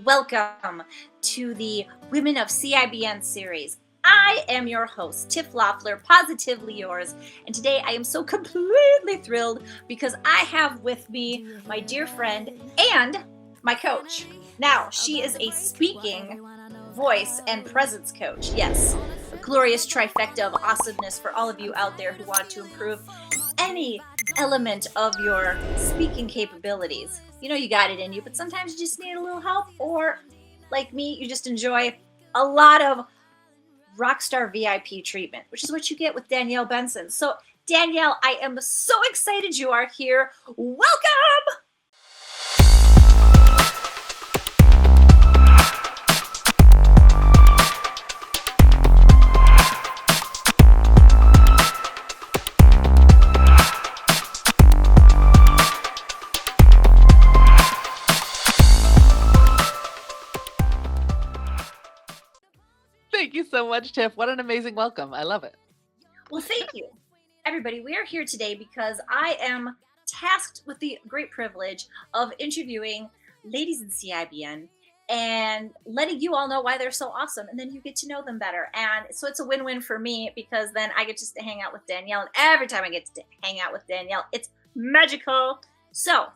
welcome to the Women of CIBN series. I am your host, Tiff Loeffler, positively yours, and today I am so completely thrilled because I have with me my dear friend and my coach. Now, she is a speaking, voice, and presence coach. Yes, a glorious trifecta of awesomeness for all of you out there who want to improve any element of your speaking capabilities. You know you got it in you, but sometimes you just need a little help, or like me, you just enjoy a lot of rockstar VIP treatment, which is what you get with Danielle Benzon. So, Danielle, I am so excited you are here. Welcome! Thank you so much, Tiff. What an amazing welcome. I love it. Well, thank you. Everybody, we are here today because I am tasked with the great privilege of interviewing ladies in CIBN and letting you all know why they're so awesome. And then you get to know them better. And so it's a win-win for me because then I get just to hang out with Danielle. And every time I get to hang out with Danielle, it's magical. So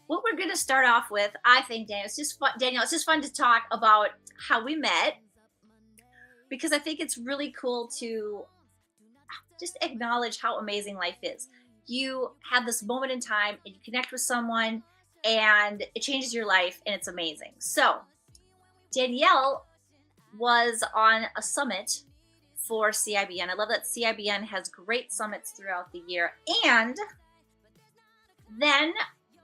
what we're going to start off with, I think, Danielle, it's just fun to talk about how we met, because I think it's really cool to just acknowledge how amazing life is. You have this moment in time and you connect with someone and it changes your life and it's amazing. So Danielle was on a summit for CIBN. I love that CIBN has great summits throughout the year. And then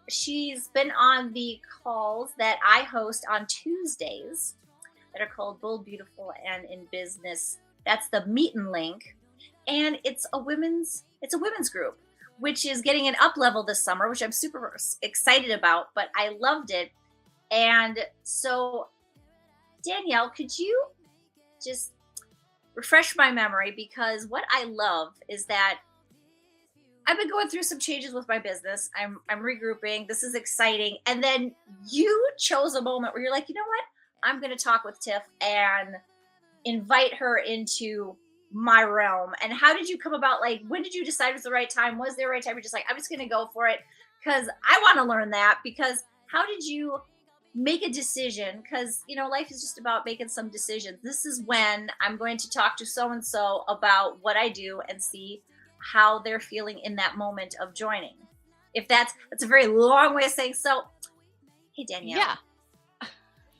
she's been on the calls that I host on Tuesdays that are called Bold, Beautiful, and in Business. That's the Meet and Link. And it's a women's group, which is getting an up level this summer, which I'm super excited about, but I loved it. And so, Danielle, could you just refresh my memory? Because what I love is that I've been going through some changes with my business. I'm regrouping. This is exciting. And then you chose a moment where you're like, you know what? I'm going to talk with Tiff and invite her into my realm. And how did you come about? Like, when did you decide was the right time? Was there a right time? You're just like, I'm just going to go for it because I want to learn that. Because how did you make a decision? Because, you know, life is just about making some decisions. This is when I'm going to talk to so-and-so about what I do and see how they're feeling in that moment of joining. If that's a very long way of saying, so, hey, Danielle. Yeah.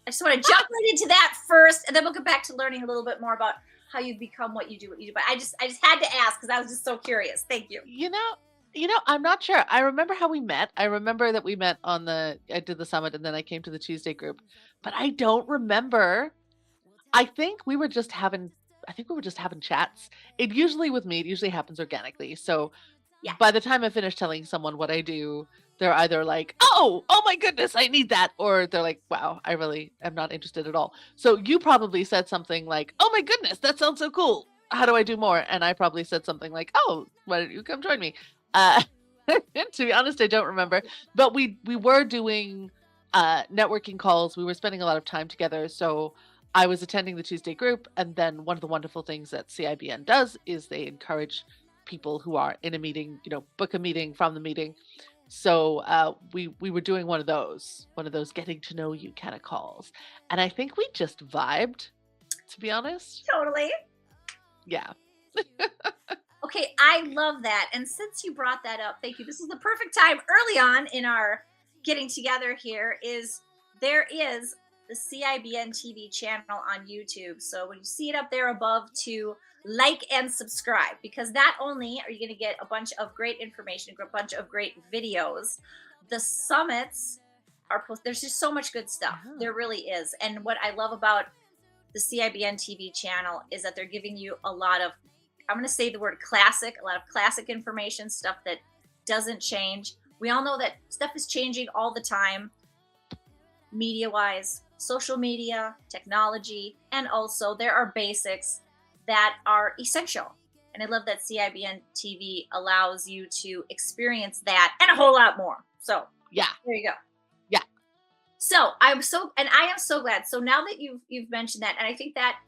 I just want to jump right into that first, and then we'll get back to learning a little bit more about how you've become what you do. But I just had to ask because I was just so curious. Thank you. You know, I'm not sure. I remember how we met. I remember that we met I did the summit and then I came to the Tuesday group, but I don't remember. I think we were just having chats. It usually happens organically. So Yeah. by the time I finish telling someone what I do, they're either like, oh my goodness, I need that. Or they're like, wow, I really am not interested at all. So you probably said something like, oh my goodness, that sounds so cool. How do I do more? And I probably said something like, oh, why don't you come join me? To be honest, I don't remember. But we were doing networking calls. We were spending a lot of time together. So I was attending the Tuesday group. And then one of the wonderful things that CIBN does is they encourage people who are in a meeting, book a meeting from the meeting. So we were doing one of those getting to know you kind of calls. And I think we just vibed, to be honest. Totally. Yeah. Okay, I love that. And since you brought that up, thank you. This is the perfect time early on in our getting together here there is the CIBN TV channel on YouTube. So when you see it up there above, to like and subscribe, because not only are you going to get a bunch of great information, a bunch of great videos, the summits are there's just so much good stuff. There really is. And what I love about the CIBN TV channel is that they're giving you a lot of, I'm going to say the word classic, a lot of classic information, stuff that doesn't change. We all know that stuff is changing all the time, media-wise, social media, technology, and also there are basics that are essential. And I love that CIBN TV allows you to experience that and a whole lot more. So yeah, there you go. Yeah. So I am so glad. So now that you've mentioned that, and I think that,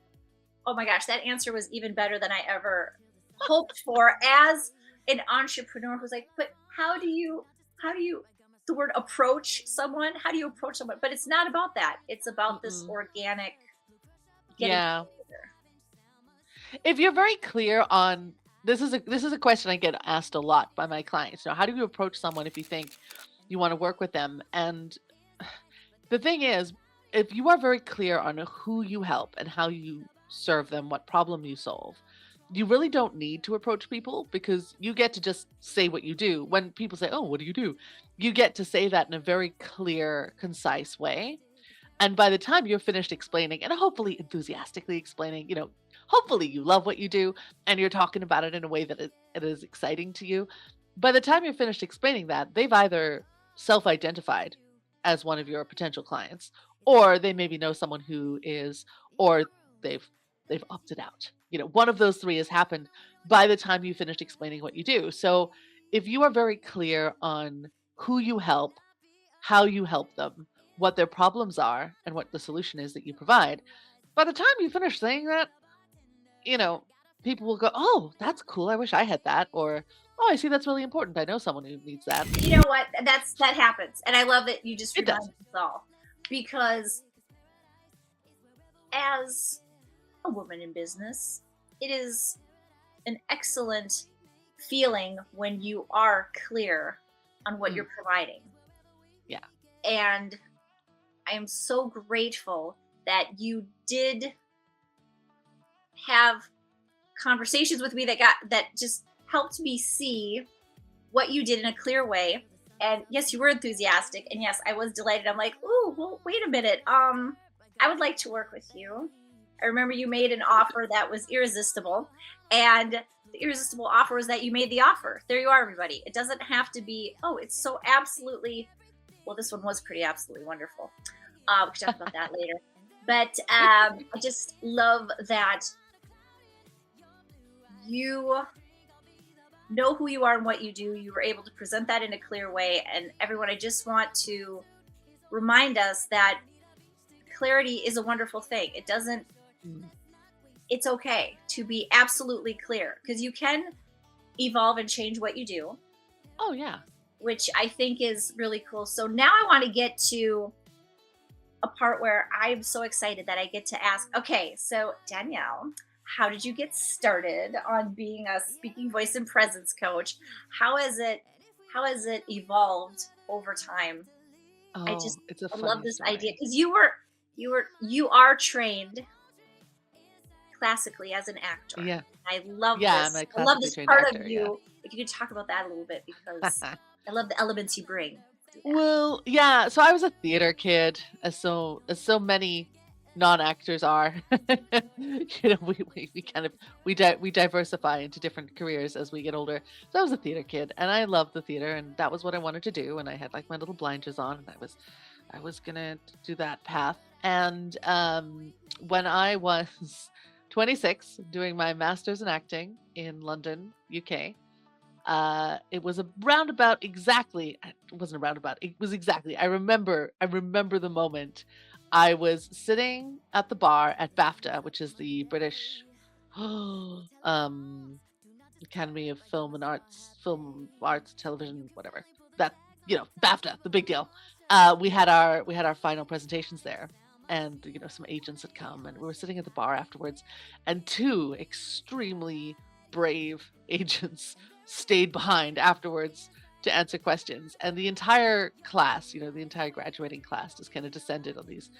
oh my gosh, that answer was even better than I ever hoped for as an entrepreneur who's like, but how do you, the word approach someone? How do you approach someone? But it's not about that. It's about this Mm-mm. organic getting Yeah. together. If you're very clear on this is a question I get asked a lot by my clients. How do you approach someone if you think you want to work with them? And the thing is, if you are very clear on who you help and how you serve them, what problem you solve, you really don't need to approach people because you get to just say what you do. When people say, "Oh, what do?" You get to say that in a very clear, concise way. And by the time you're finished explaining and hopefully enthusiastically explaining, hopefully you love what you do and you're talking about it in a way that it is exciting to you. By the time you're finished explaining that, they've either self identified as one of your potential clients, or they maybe know someone who is, or they've they've opted out. One of those three has happened by the time you finished explaining what you do. So if you are very clear on who you help, how you help them, what their problems are, and what the solution is that you provide. By the time you finish saying that, you know, people will go, "Oh, that's cool. I wish I had that." Or, "Oh, I see that's really important. I know someone who needs that." You know what? That happens. And I love that you just It does. reminded us all. Because as a woman in business, it is an excellent feeling when you are clear on what Mm, you're providing. yeah. And I am so grateful that you did have conversations with me that just helped me see what you did in a clear way. And yes, you were enthusiastic, and yes, I was delighted. I'm like, "Ooh, well, wait a minute. I would like to work with you." I remember you made an offer that was irresistible, and the irresistible offer was that you made the offer. There you are, everybody. It doesn't have to be, oh, it's so absolutely, well, this one was pretty absolutely wonderful. We can talk about that later. But I just love that you know who you are and what you do. You were able to present that in a clear way. And everyone, I just want to remind us that clarity is a wonderful thing. It doesn't, Mm. it's okay to be absolutely clear because you can evolve and change what you do, Oh, yeah. which I think is really cool. So now I want to get to a part where I'm so excited that I get to ask, okay, so Danielle, how did you get started on being a speaking voice and presence coach? How has it evolved over time? I just Oh, it's a I love funny this idea story. because you are trained classically as an actor. Yeah. I love Yeah, I'm this. a I love classically this trained part of actor. Yeah. you. If you could talk about that a little bit because I love the elements you bring. Do that. Well, yeah, so I was a theater kid, as so many non-actors are. We kind of we diversify into different careers as we get older. So I was a theater kid, and I loved the theater, and that was what I wanted to do. And I had like my little blinders on, and I was gonna do that path. And when I was 26, doing my master's in acting in London, UK, it was a roundabout exactly. It wasn't a roundabout. It was exactly. I remember the moment. I was sitting at the bar at BAFTA, which is the British um Academy of Film Arts, Television, whatever. That, BAFTA, the big deal. We had our final presentations there, and some agents had come, and we were sitting at the bar afterwards, and two extremely brave agents stayed behind afterwards to answer questions, and the entire class, the entire graduating class, just kind of descended on these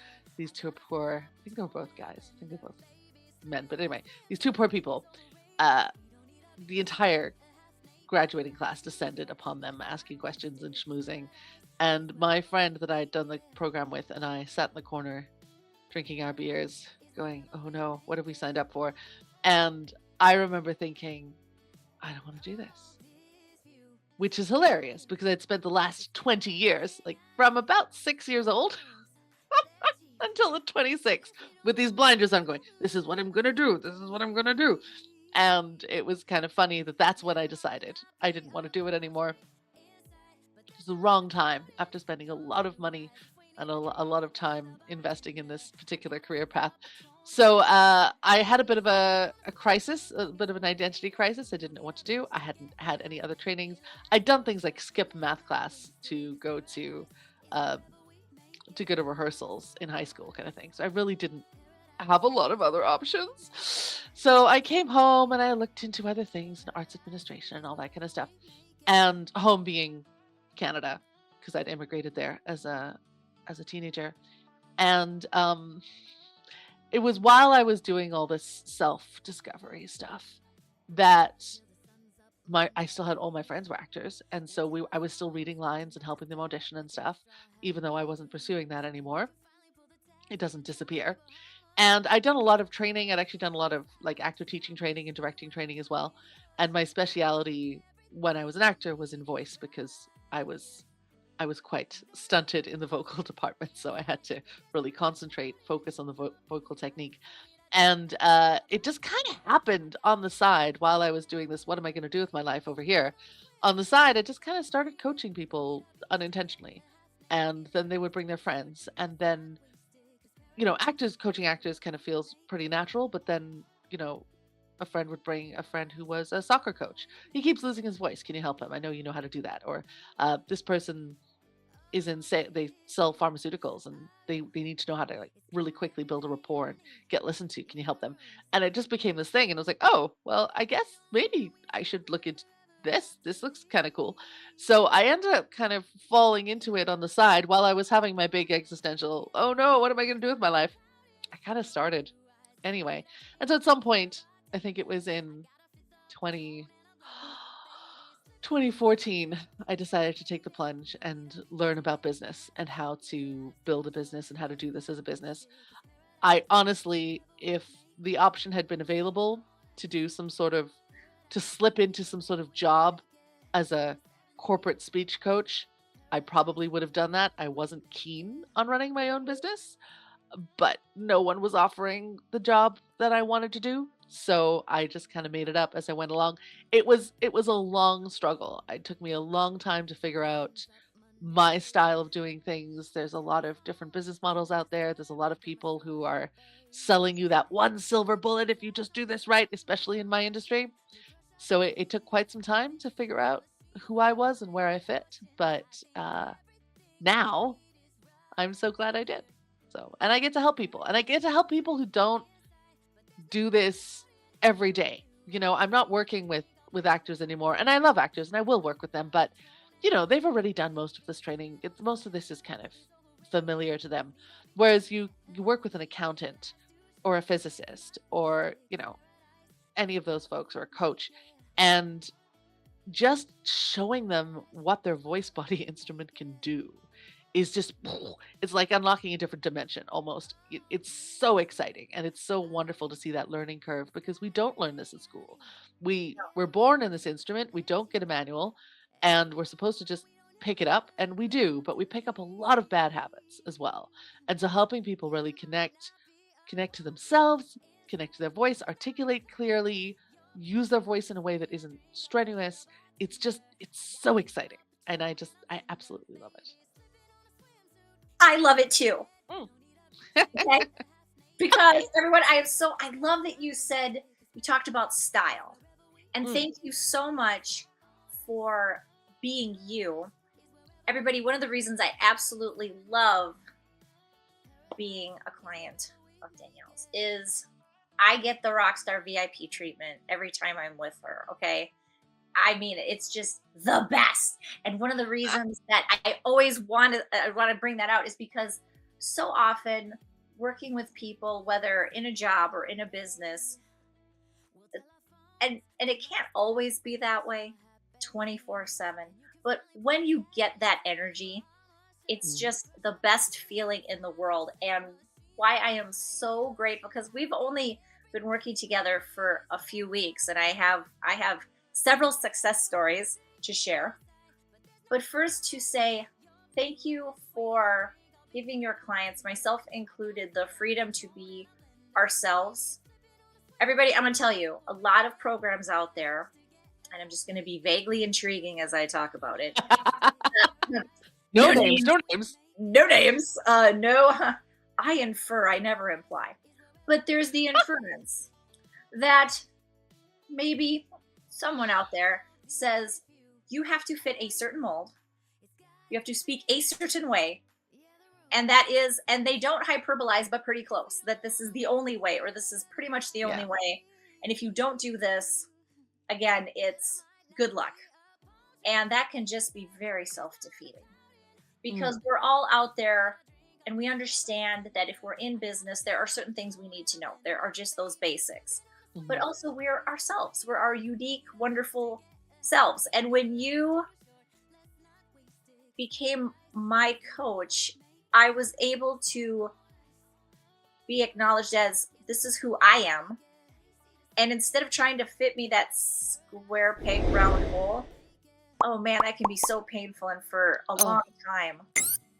two poor. I think they were both guys. I think they're both men, but anyway, these two poor people. Uh, the entire graduating class descended upon them, asking questions and schmoozing. And my friend that I had done the program with and I sat in the corner drinking our beers, going, "Oh no, what have we signed up for?" And I remember thinking, "I don't want to do this." Which is hilarious because I'd spent the last 20 years, like from about 6 years old until the 26, with these blinders on, going, "This is what I'm going to do. This is what I'm going to do." And it was kind of funny that that's what I decided. I didn't want to do it anymore. It was the wrong time after spending a lot of money and a lot of time investing in this particular career path. So I had a bit of a crisis, a bit of an identity crisis. I didn't know what to do. I hadn't had any other trainings. I'd done things like skip math class uh, to go to rehearsals in high school, kind of thing. So I really didn't have a lot of other options. So I came home and I looked into other things and arts administration and all that kind of stuff. And home being Canada, because I'd immigrated there as a teenager. And it was while I was doing all this self-discovery stuff that my I still had all my friends were actors, and so I was still reading lines and helping them audition and stuff, even though I wasn't pursuing that anymore. It doesn't disappear. And I'd done a lot of training. I'd actually done a lot of like actor teaching training and directing training as well. And my speciality when I was an actor was in voice because I was quite stunted in the vocal department, so I had to really concentrate, focus on the vocal technique. And it just kind of happened on the side while I was doing this. What am I going to do with my life over here? On the side, I just kind of started coaching people unintentionally. And then they would bring their friends. And then, actors coaching actors kind of feels pretty natural. But then, a friend would bring a friend who was a soccer coach. He keeps losing his voice. Can you help him? I know you know how to do that. Or this person is they sell pharmaceuticals and they need to know how to like really quickly build a rapport and get listened to. Can you help them? And it just became this thing. And I was like, oh, well, I guess maybe I should look into this. This looks kind of cool. So I ended up kind of falling into it on the side while I was having my big existential, oh no, what am I going to do with my life? I kind of started anyway. And so at some point, I think it was in 20 2014, I decided to take the plunge and learn about business and how to build a business and how to do this as a business. I honestly, if the option had been available to do to slip into some sort of job as a corporate speech coach, I probably would have done that. I wasn't keen on running my own business, but no one was offering the job that I wanted to do. So I just kind of made it up as I went along. It was a long struggle. It took me a long time to figure out my style of doing things. There's a lot of different business models out there. There's a lot of people who are selling you that one silver bullet if you just do this right, especially in my industry. So it took quite some time to figure out who I was and where I fit. But now I'm so glad I did. So, and I get to help people, and I get to help people who don't do this every day. I'm not working with actors anymore, and I love actors and I will work with them, but they've already done most of this training. Most of this is kind of familiar to them. Whereas you work with an accountant or a physicist or, any of those folks or a coach, and just showing them what their voice body instrument can do is just it's like unlocking a different dimension almost. It's so exciting and it's so wonderful to see that learning curve because we don't learn this at school. We're born in this instrument, we don't get a manual, and we're supposed to just pick it up, and we do, but we pick up a lot of bad habits as well. And so helping people really connect to themselves, connect to their voice, articulate clearly, use their voice in a way that isn't strenuous. It's so exciting. And I absolutely love it. I love it too. Mm. Okay. Because everyone, I love that you talked about style. And Mm. thank you so much for being you. Everybody, one of the reasons I absolutely love being a client of Danielle's is I get the Rockstar VIP treatment every time I'm with her. Okay. I mean, it's just the best. And one of the reasons that I always want to bring that out is because so often working with people, whether in a job or in a business, and it can't always be that way 24/7. But when you get that energy, it's Mm. just the best feeling in the world. And why I am so grateful because we've only been working together for a few weeks, and I have several success stories to share. But first, to say thank you for giving your clients, myself included, the freedom to be ourselves. Everybody, I'm going to tell you a lot of programs out there, and I'm just going to be vaguely intriguing as I talk about it. No No names, names, no names. no names. No, I infer, I never imply. But there's the inference that maybe someone out there says you have to fit a certain mold, you have to speak a certain way, and that is, and they don't hyperbolize, but pretty close, that this is the only way, or this is pretty much the only Yeah. way. And if you don't do this, again, it's good luck. And that can just be very self defeating Mm, because we're all out there and we understand that if we're in business, there are certain things we need to know. There are just those basics. But mhm. also, we're ourselves, we're our unique, wonderful selves. And when you became my coach, I was able to be acknowledged as this is who I am. And instead of trying to fit me that square peg round hole, oh man, that can be so painful. And for a Oh, long time,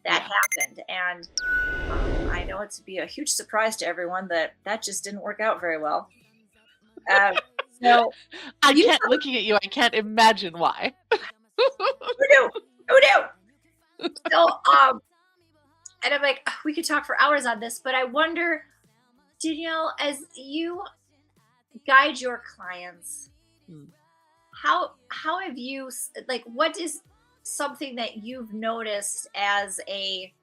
that yeah. happened. And I know it to be a huge surprise to everyone that that just didn't work out very well. Uh, so I you can't looking at you, I can't imagine why. who knew? Who knew? So and I'm like, "Ugh, we could talk for hours on this, but I wonder, Danielle, as you guide your clients, Mm, how have you like what is something that you've noticed as a,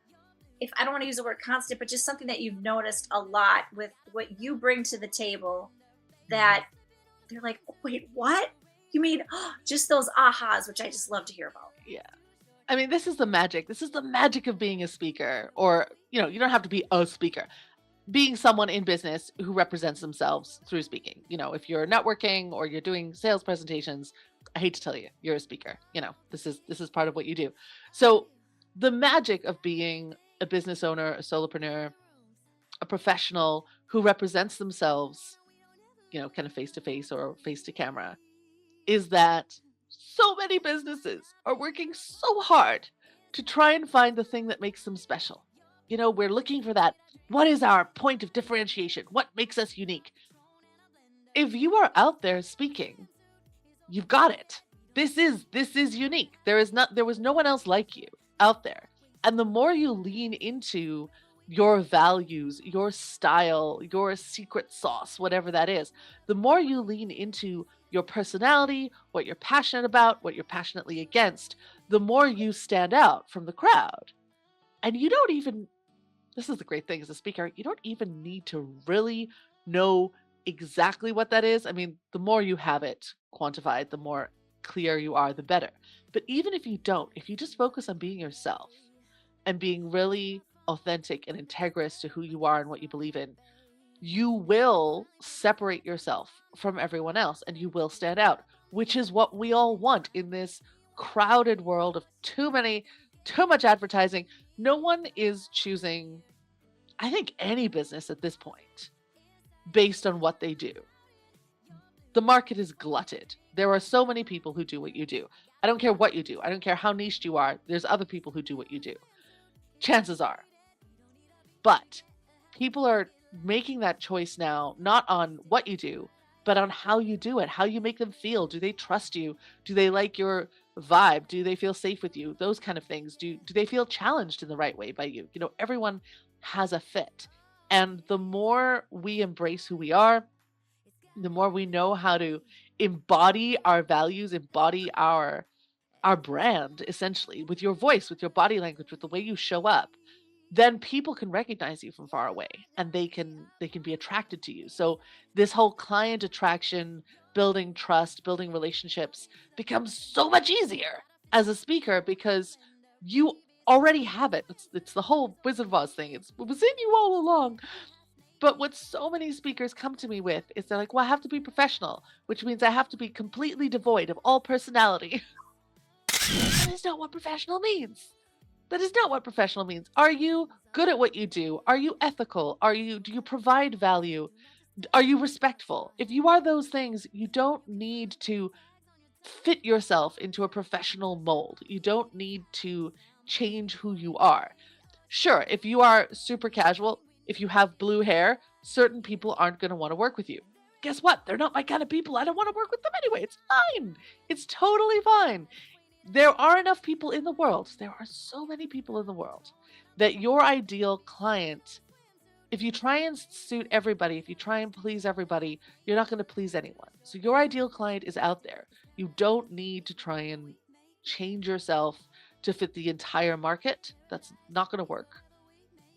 if I don't want to use the word constant, but just something that you've noticed a lot with what you bring to the table mhm. that they're like, "Oh, wait, what? You mean just those ahas," which I just love to hear about. Yeah. I mean, this is the magic. This is the magic of being a speaker, or, you don't have to be a speaker. Being someone in business who represents themselves through speaking. If you're networking or you're doing sales presentations, I hate to tell you, you're a speaker. This is part of what you do. So, the magic of being a business owner, a solopreneur, a professional who represents themselves, kind of face to face or face to camera, is that so many businesses are working so hard to try and find the thing that makes them special. We're looking for that. What is our point of differentiation? What makes us unique? If you are out there speaking, you've got it. This is unique. There was no one else like you out there. And the more you lean into your values, your style, your secret sauce, whatever that is, the more you lean into your personality, what you're passionate about, what you're passionately against, the more you stand out from the crowd. And you don't even, this is the great thing as a speaker, you don't even need to really know exactly what that is. I mean, the more you have it quantified, the more clear you are, the better. But even if you don't, if you just focus on being yourself and being really authentic and integrous to who you are and what you believe in, you will separate yourself from everyone else and you will stand out, which is what we all want in this crowded world of too much advertising. No one is choosing, I think, any business at this point based on what they do. The market is glutted. There are so many people who do what you do. I don't care what you do. I don't care how niched you are. There's other people who do what you do. Chances are. But people are making that choice now, not on what you do, but on how you do it, how you make them feel. Do they trust you? Do they like your vibe? Do they feel safe with you? Those kind of things. Do they feel challenged in the right way by you? Everyone has a fit. And the more we embrace who we are, the more we know how to embody our values, embody our brand essentially with your voice, with your body language, with the way you show up, then people can recognize you from far away and they can be attracted to you. So this whole client attraction, building trust, building relationships becomes so much easier as a speaker because you already have it. It's the whole Wizard of Oz thing. It was in you all along. But what so many speakers come to me with is they're like, well, I have to be professional, which means I have to be completely devoid of all personality. That is not what professional means. That is not what professional means. Are you good at what you do? Are you ethical? Do you provide value? Are you respectful? If you are those things, you don't need to fit yourself into a professional mold. You don't need to change who you are. Sure, if you are super casual, if you have blue hair, certain people aren't going to want to work with you. Guess what? They're not my kind of people. I don't want to work with them anyway. It's fine. It's totally fine. There are enough people in the world. There are so many people in the world that your ideal client, if you try and suit everybody, if you try and please everybody, you're not going to please anyone. So your ideal client is out there. You don't need to try and change yourself to fit the entire market. That's not going to work.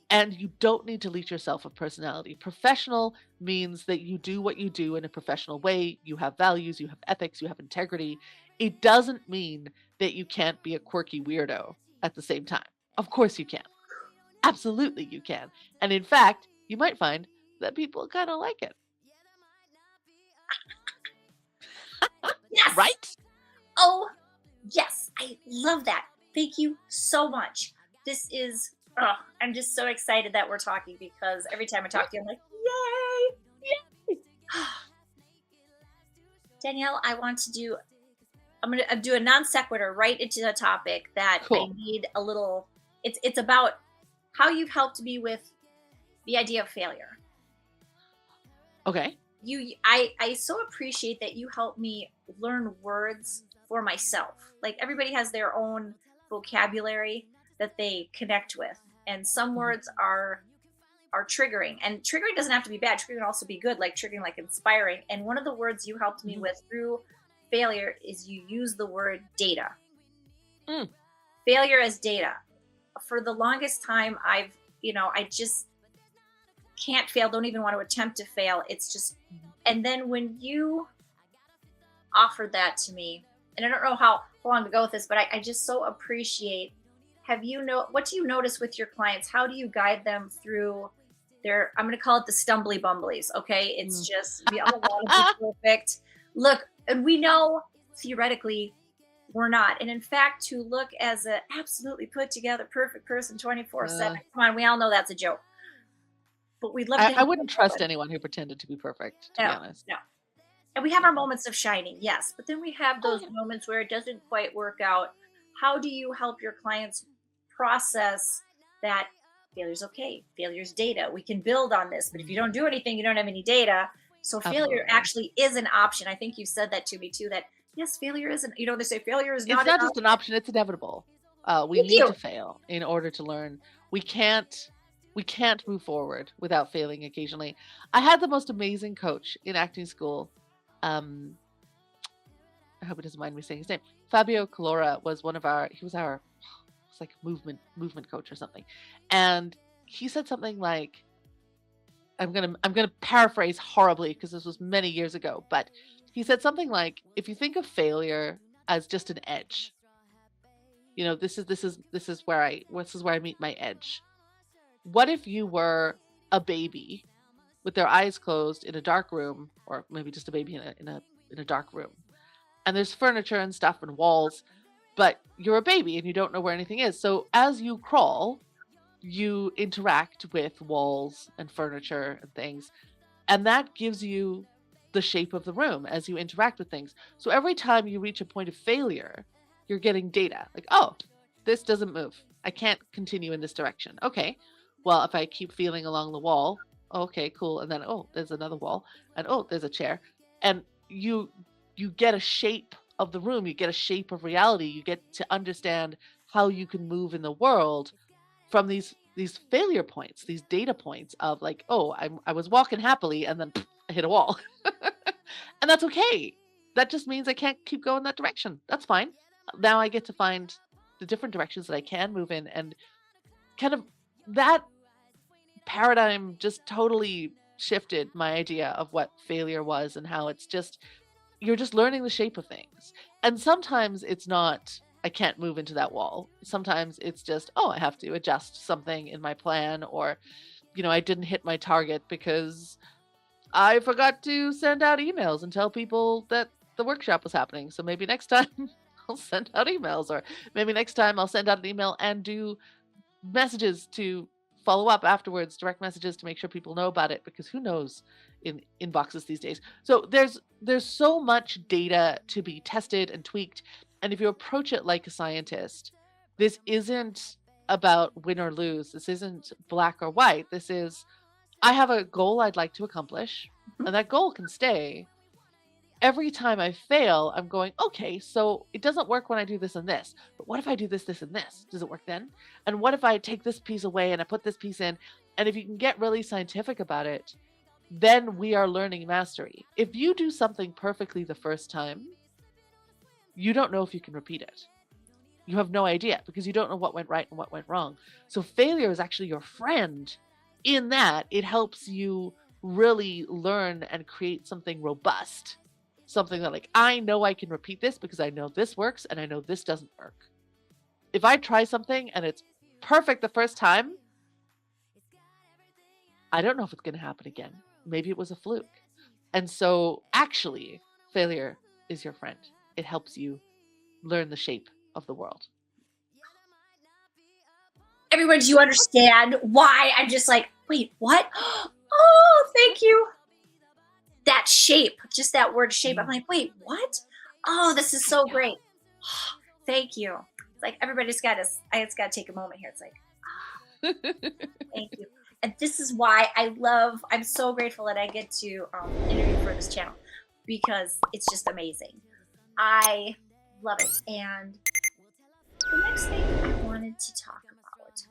And you don't need to leech yourself of personality. Professional means that you do what you do in a professional way. You have values, you have ethics, you have integrity. It doesn't mean that you can't be a quirky weirdo at the same time. Of course you can. Absolutely you can. And in fact, you might find that people kind of like it, Yes. right? Oh, yes. I love that. Thank you so much. This is, oh, I'm just so excited that we're talking because every time I talk to you, I'm like, yay. Danielle, I'm going to do a non sequitur right into the topic that I Cool. need a little, it's about how you've helped me with the idea of failure. Okay. I so appreciate that you help me learn words for myself. Like everybody has their own vocabulary that they connect with, and some Mhm. words are triggering, and triggering doesn't have to be bad. Triggering can also be good, like triggering, like inspiring. And one of the words you helped me Mhm. with through failure is you use the word data. Mm. Failure as data. For the longest time, I just can't fail, don't even want to attempt to fail. It's just, Mhm. and then when you offered that to me, and I don't know how long to go with this, but I just so appreciate. What do you notice with your clients? How do you guide them through I'm going to call it the stumbly bumblies. Okay. It's Mm. just, we all want to be perfect. Look, and we know theoretically we're not. And in fact, to look as an absolutely put together, perfect person 24/7, Uh, come on, we all know that's a joke, but we'd love I, to I have wouldn't trust that. anyone who pretended to be perfect, to be No, honest. no. And we have Yeah. our moments of shining, yes, but then we have Oh, those yeah. moments where it doesn't quite work out. How do you help your clients process that failure's okay? Failure's data. We can build on this, but if you Mm. don't do anything, you don't have any data. So failure Absolutely. actually is an option. I think you said that to me too, that yes, failure isn't, they say failure is It's not an not just an option. option, it's inevitable. We Thank need to you. fail in order to learn. We can't we can't move forward without failing occasionally. I had the most amazing coach in acting school. Um, I hope he doesn't mind me saying his name. Fabio Calora was one of our he was our it's like movement coach or something. And he said something like, I'm gonna paraphrase horribly because this was many years ago, but he said something like, if you think of failure as just an edge, this is where I meet my edge. What if you were a baby with their eyes closed in a dark room, or maybe just a baby in a dark room, and there's furniture and stuff and walls, but you're a baby and you don't know where anything is. So as you crawl, you interact with walls and furniture and things, and that gives you the shape of the room as you interact with things. So every time you reach a point of failure, you're getting data like, oh, this doesn't move. I can't continue in this direction. Okay. Well, if I keep feeling along the wall, okay, cool. And then, oh, there's another wall. And oh, there's a chair. And you get a shape of the room, you get a shape of reality, you get to understand how you can move in the world from these failure points, these data points of like, oh, I was walking happily and then I hit a wall. And that's okay. That just means I can't keep going that direction. That's fine. Now I get to find the different directions that I can move in, and kind of that paradigm just totally shifted my idea of what failure was and how it's just you're just learning the shape of things. And sometimes it's not, I can't move into that wall. Sometimes it's just, oh, I have to adjust something in my plan, or, I didn't hit my target because I forgot to send out emails and tell people that the workshop was happening. So maybe next time I'll send out emails, or maybe next time I'll send out an email and do messages to follow up afterwards, direct messages to make sure people know about it, because who knows in inboxes these days. So there's so much data to be tested and tweaked. And if you approach it like a scientist, this isn't about win or lose. This isn't black or white. This is, I have a goal I'd like to accomplish, Mhm. and that goal can stay every time I fail, I'm going, okay, so it doesn't work when I do this and this. But what if I do this, this, and this? Does it work then? And what if I take this piece away and I put this piece in? And if you can get really scientific about it, then we are learning mastery. If you do something perfectly the first time, you don't know if you can repeat it. You have no idea because you don't know what went right and what went wrong. So failure is actually your friend in that it helps you really learn and create something robust. Something that, like, I know I can repeat this because I know this works and I know this doesn't work. If I try something and it's perfect the first time, I don't know if it's going to happen again. Maybe it was a fluke. And so actually, failure is your friend. It helps you learn the shape of the world. Everyone, do you understand why I'm just like, wait, what? Oh, thank you. That shape, just that word shape. I'm like, wait, what? Oh, this is so great. Thank you. It's like everybody's got to, I just got to take a moment here. It's like, thank you. And this is why I'm so grateful that I get to interview for this channel because it's just amazing. I love it. And the next thing I wanted to talk about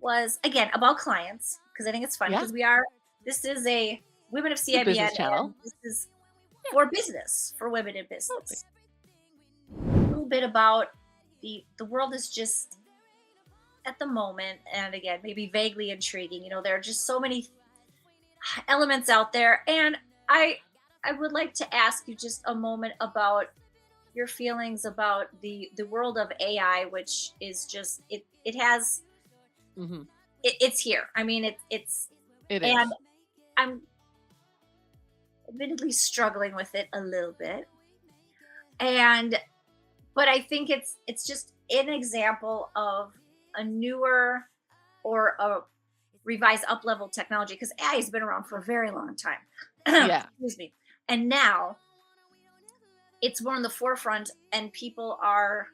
was, again, about clients, because I think it's fun Yeah. because this is a Women of It's a CIBN, business channel. and this is for business, for women in business. A little bit about the world is just, at the moment, and again, maybe vaguely intriguing. There are just so many elements out there, and I would like to ask you just a moment about your feelings about the world of AI, which is just it has Mm-hmm. it's here. I mean, It is. and I'm admittedly struggling with it a little bit, but I think it's just an example of a newer or a revised up level technology, because AI has been around for a very long time. Yeah. Excuse me. And now it's more in the forefront, and people are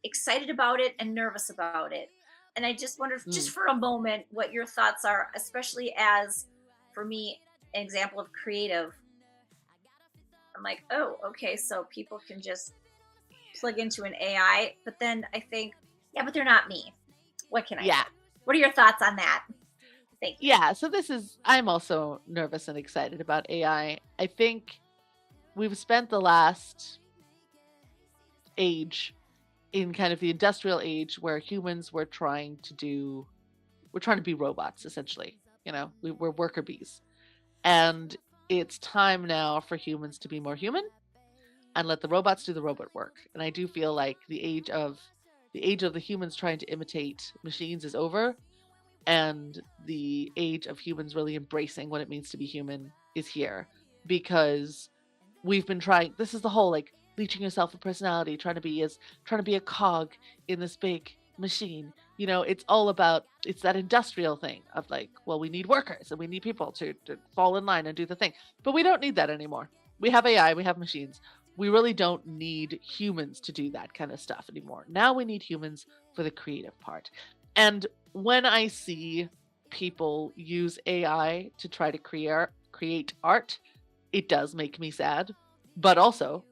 excited about it and nervous about it. And I just wonder, just for a moment, what your thoughts are, especially as, for me, an example of creative. I'm like, oh, okay, so people can just plug into an AI, but then I think, yeah, but they're not me. What can I Yeah. say? What are your thoughts on that? Thank you. Yeah. So I'm also nervous and excited about AI. I think we've spent the last age in kind of the industrial age where humans were trying to be robots, essentially. We're worker bees. And it's time now for humans to be more human and let the robots do the robot work. And I do feel like the age of the humans trying to imitate machines is over, and the age of humans really embracing what it means to be human is here, because we've been trying, this is the whole, like, leeching yourself a personality, trying to be a cog in this big machine. It's all about, it's that industrial thing of, like, well, we need workers and we need people to fall in line and do the thing. But we don't need that anymore. We have AI, we have machines. We really don't need humans to do that kind of stuff anymore. Now we need humans for the creative part. And when I see people use AI to try to create art, it does make me sad. But also,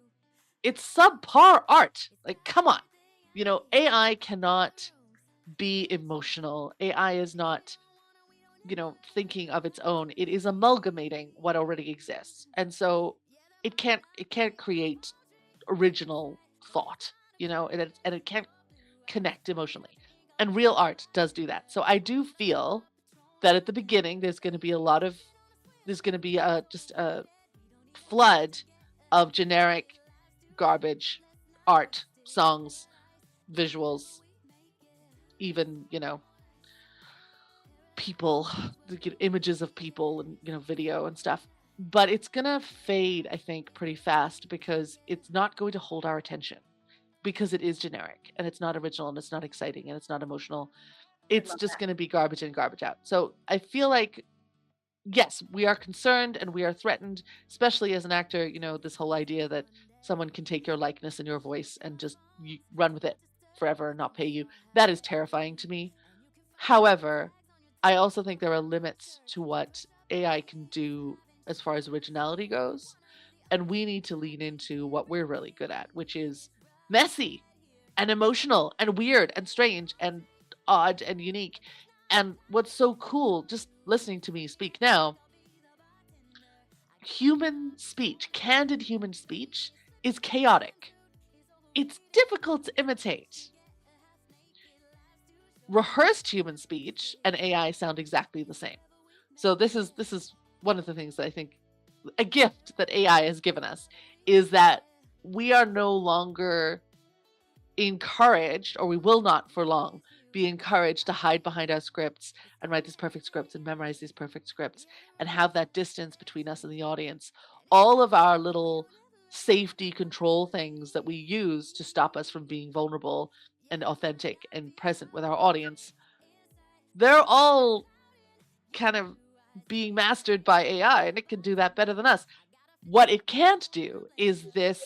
it's subpar art. Like, come on. AI cannot be emotional. AI is not, thinking of its own. It is amalgamating what already exists. And so it can't create original thought, and it can't connect emotionally. And real art does do that. So I do feel that at the beginning there's going to be just a flood of generic garbage art, songs, visuals, even, people, images of people, and, video and stuff. But it's going to fade, I think, pretty fast, because it's not going to hold our attention, because it is generic and it's not original and it's not exciting and it's not emotional. It's just going to be garbage in, garbage out. So I feel like, yes, we are concerned and we are threatened, especially as an actor, this whole idea that someone can take your likeness and your voice and just run with it forever and not pay you. That is terrifying to me. However, I also think there are limits to what AI can do as far as originality goes. And we need to lean into what we're really good at, which is messy and emotional and weird and strange and odd and unique. And what's so cool, just listening to me speak now, human speech, candid human speech, is chaotic. It's difficult to imitate. Rehearsed human speech and AI sound exactly the same. So this is one of the things that I think a gift that AI has given us is that we are no longer encouraged, or we will not for long be encouraged to hide behind our scripts and write these perfect scripts and memorize these perfect scripts and have that distance between us and the audience. All of our little safety control things that we use to stop us from being vulnerable and authentic and present with our audience, they're all kind of being mastered by AI, and it can do that better than us. What it can't do is this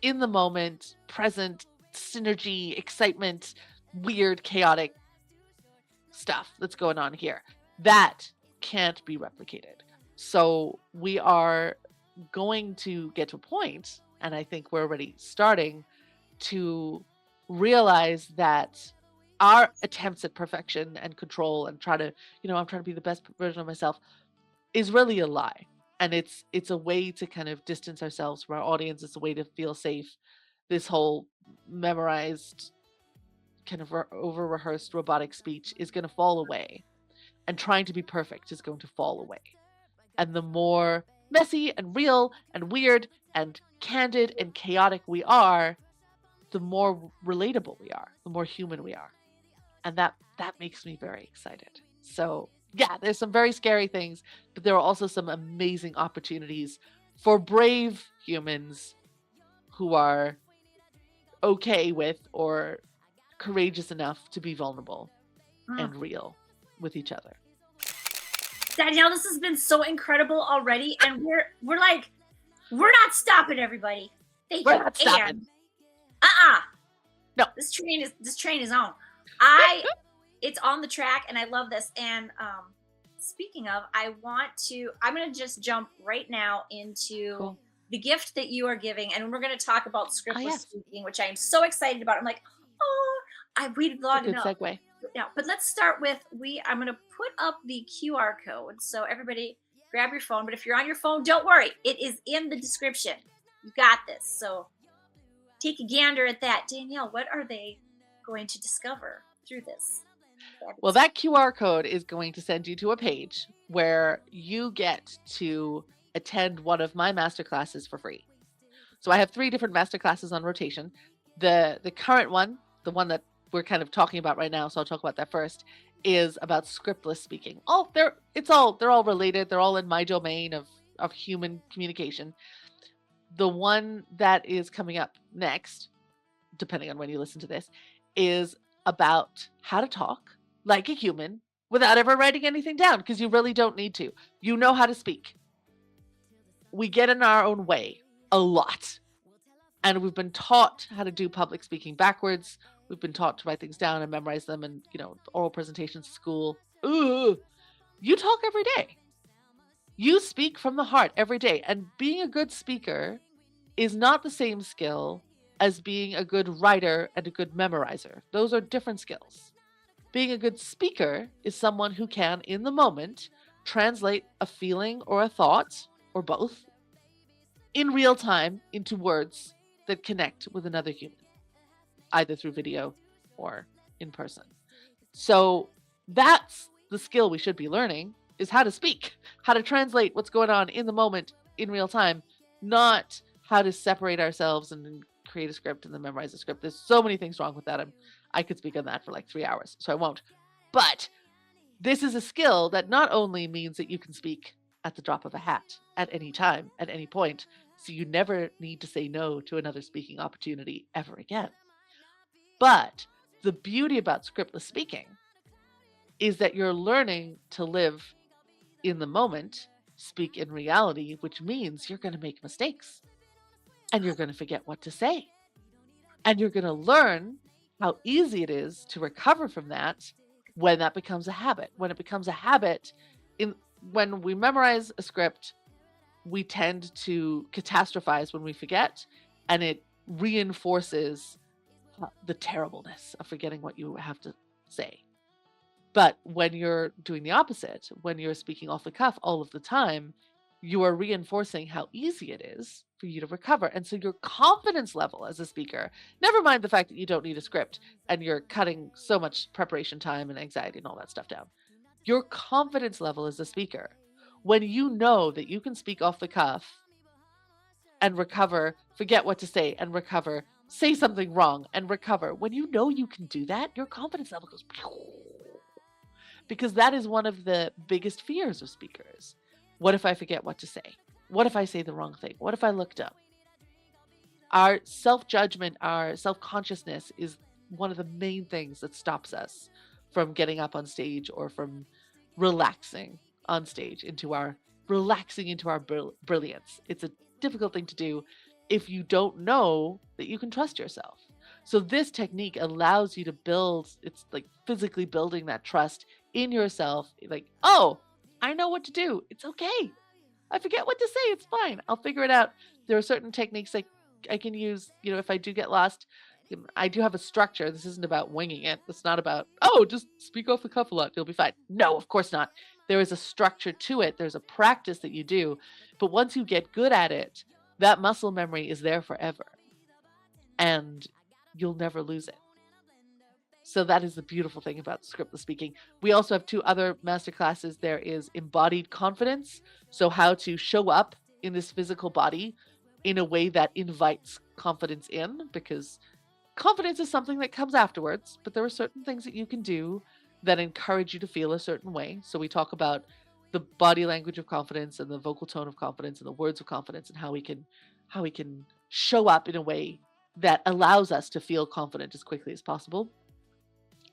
in the moment, present, synergy, excitement, weird, chaotic stuff that's going on here. That can't be replicated. So we are going to get to a point, and I think we're already starting to realize that our attempts at perfection and control and try to, I'm trying to be the best version of myself is really a lie. And it's a way to kind of distance ourselves from our audience. It's a way to feel safe. This whole memorized, kind of over rehearsed robotic speech is going to fall away. And trying to be perfect is going to fall away. And the more messy and real and weird and candid and chaotic we are, the more relatable we are, the more human we are. And that makes me very excited. So yeah, there's some very scary things, but there are also some amazing opportunities for brave humans who are okay with or courageous enough to be vulnerable and real with each other. Danielle, this has been so incredible already, and we're like, we're not stopping, everybody. Thank We're you. not stopping. And No. This train is on. It's on the track, and I love this. And speaking of, I'm gonna just jump right now into the gift that you are giving, and we're gonna talk about scriptless speaking, which I am so excited about. I'm like, oh, I waited long Good enough. segue. Now, but let's start with I'm gonna put up the QR code, so everybody grab your phone. But if you're on your phone, don't worry, it is in the description. You got this. So take a gander at that. Danielle, what are they going to discover through this? Well, that QR code is going to send you to a page where you get to attend one of my masterclasses for free. So I have 3 different masterclasses on rotation. The current one, the one that we're kind of talking about right now, so I'll talk about that first, is about scriptless speaking. They're all related. They're all in my domain of human communication. The one that is coming up next, depending on when you listen to this, is about how to talk like a human without ever writing anything down, because you really don't need to. You know how to speak. We get in our own way a lot. And we've been taught how to do public speaking backwards. We've been taught to write things down and memorize them, and, oral presentations at school. Ooh, you talk every day. You speak from the heart every day. And being a good speaker is not the same skill as being a good writer and a good memorizer. Those are different skills. Being a good speaker is someone who can, in the moment, translate a feeling or a thought, or both, in real time into words that connect with another human, either through video or in person. So that's the skill we should be learning, is how to speak, how to translate what's going on in the moment in real time, not how to separate ourselves and create a script and then memorize a script. There's so many things wrong with that. I could speak on that for like 3 hours, so I won't. But this is a skill that not only means that you can speak at the drop of a hat at any time, at any point, so you never need to say no to another speaking opportunity ever again. But the beauty about scriptless speaking is that you're learning to live in the moment, speak in reality, which means you're going to make mistakes and you're going to forget what to say. And you're going to learn how easy it is to recover from that when that becomes a habit. When it becomes a habit, when we memorize a script, we tend to catastrophize when we forget, and it reinforces the terribleness of forgetting what you have to say. But when you're doing the opposite, when you're speaking off the cuff all of the time, you are reinforcing how easy it is for you to recover. And so your confidence level as a speaker, never mind the fact that you don't need a script and you're cutting so much preparation time and anxiety and all that stuff down. Your confidence level as a speaker, when you know that you can speak off the cuff and recover, forget what to say and recover, say something wrong and recover. When you know you can do that, your confidence level goes because that is one of the biggest fears of speakers. What if I forget what to say? What if I say the wrong thing? What if I look dumb? Our self-judgment, our self-consciousness is one of the main things that stops us from getting up on stage or from relaxing on stage into our brilliance. It's a difficult thing to do if you don't know that you can trust yourself. So this technique allows you to build, it's like physically building that trust in yourself. Like, oh, I know what to do. It's okay. I forget what to say. It's fine. I'll figure it out. There are certain techniques I can use, if I do get lost. I do have a structure. This isn't about winging it. It's not about, oh, just speak off the cuff a lot. You'll be fine. No, of course not. There is a structure to it. There's a practice that you do. But once you get good at it, that muscle memory is there forever. And you'll never lose it. So that is the beautiful thing about scriptless speaking. We also have 2 other masterclasses. There is embodied confidence. So how to show up in this physical body in a way that invites confidence in, because confidence is something that comes afterwards, but there are certain things that you can do that encourage you to feel a certain way. So we talk about the body language of confidence and the vocal tone of confidence and the words of confidence and how we can show up in a way that allows us to feel confident as quickly as possible.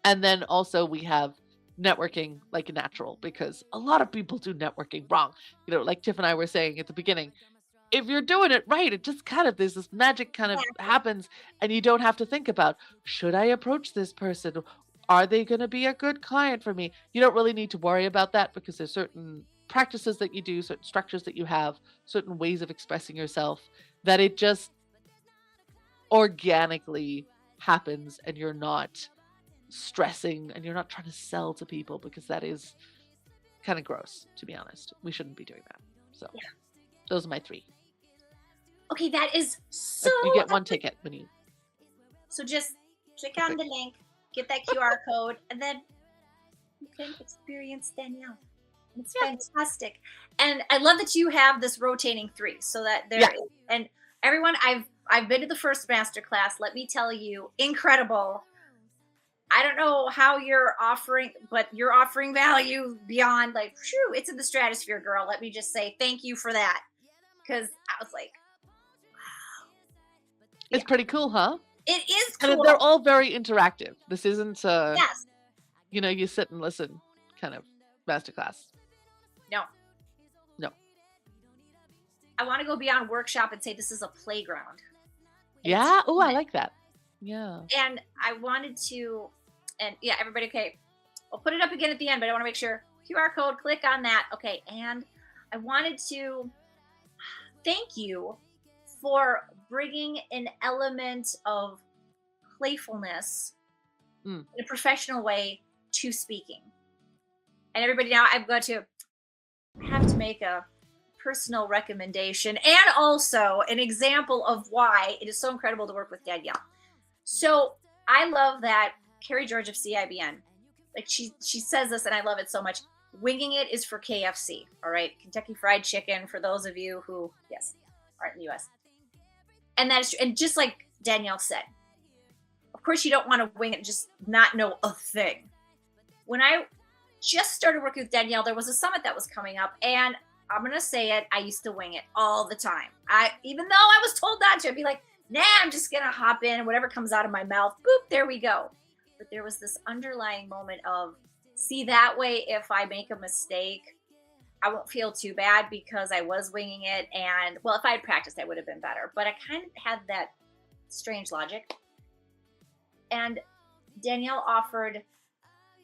And then also we have networking like a natural, because a lot of people do networking wrong. Like Tiff and I were saying at the beginning, if you're doing it right, it just there's this magic kind of Exactly. happens, and you don't have to think about, should I approach this person? Are they going to be a good client for me? You don't really need to worry about that, because there's certain practices that you do, certain structures that you have, certain ways of expressing yourself, that it just organically happens, and you're not stressing and you're not trying to sell to people, because that is kind of gross, to be honest. We shouldn't be doing that. So Yeah. those are my 3. Okay, that is so. You get 1 ticket when you So just click on the link, get that QR code, and then you can experience Danielle. It's Yeah. fantastic. And I love that you have this rotating 3, so that Yeah. and everyone, I've been to the first master class. Let me tell you, incredible. I don't know how you're offering, but you're offering value beyond, like, phew, it's in the stratosphere, girl. Let me just say thank you for that. Because I was like, It's yeah, pretty cool, huh? it is And cool. they're all very interactive. This isn't Yes. you sit and listen kind of masterclass. No. No. I want to go beyond workshop and say this is a playground. Yeah. It's Oh, I fun. like that. Yeah. And I wanted to, and yeah, everybody, okay. I'll put it up again at the end, but I want to make sure QR code, click on that. Okay. And I wanted to thank you for bringing an element of playfulness Mm. in a professional way to speaking. And everybody, now I've got to have to make a personal recommendation and also an example of why it is so incredible to work with Danielle. So I love that Carrie George of CIBN, like she says this, and I love it so much. Winging it is for KFC, all right? Kentucky Fried Chicken, for those of you who, yes, aren't in the US. And that is true. And just like Danielle said, of course you don't want to wing it and just not know a thing. When I just started working with Danielle, there was a summit that was coming up, and I'm gonna say it, I used to wing it all the time. Even though I was told not to, I'd be like, nah, I'm just gonna hop in and whatever comes out of my mouth, boop, there we go. But there was this underlying moment of, see, that way if I make a mistake, I won't feel too bad because I was winging it. And well, if I had practiced, I would have been better. But I kind of had that strange logic. And Danielle offered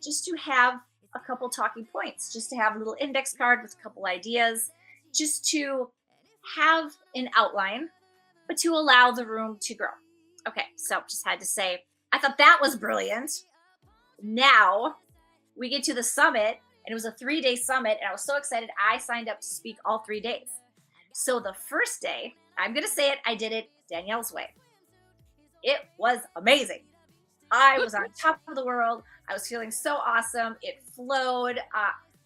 just to have a couple talking points, just to have a little index card with a couple ideas, just to have an outline, but to allow the room to grow. Okay, so just had to say, I thought that was brilliant. Now we get to the summit, and it was a 3-day summit, and I was so excited. I signed up to speak all 3 days. So the first day, I'm going to say it, I did it Danielle's way. It was amazing. I was on top of the world. I was feeling so awesome. It flowed.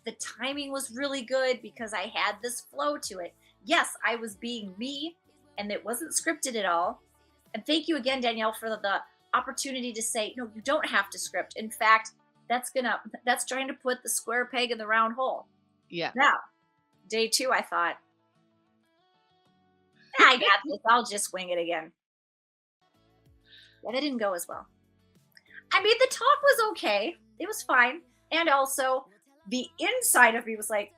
The timing was really good because I had this flow to it. Yes, I was being me, and it wasn't scripted at all. And thank you again, Danielle, for the opportunity to say, no, you don't have to script. In fact, that's trying to put the square peg in the round hole. Yeah. Now, day 2, I thought, I got this. I'll just wing it again. Yeah, that didn't go as well. I mean, the talk was okay. It was fine. And also, the inside of me was like,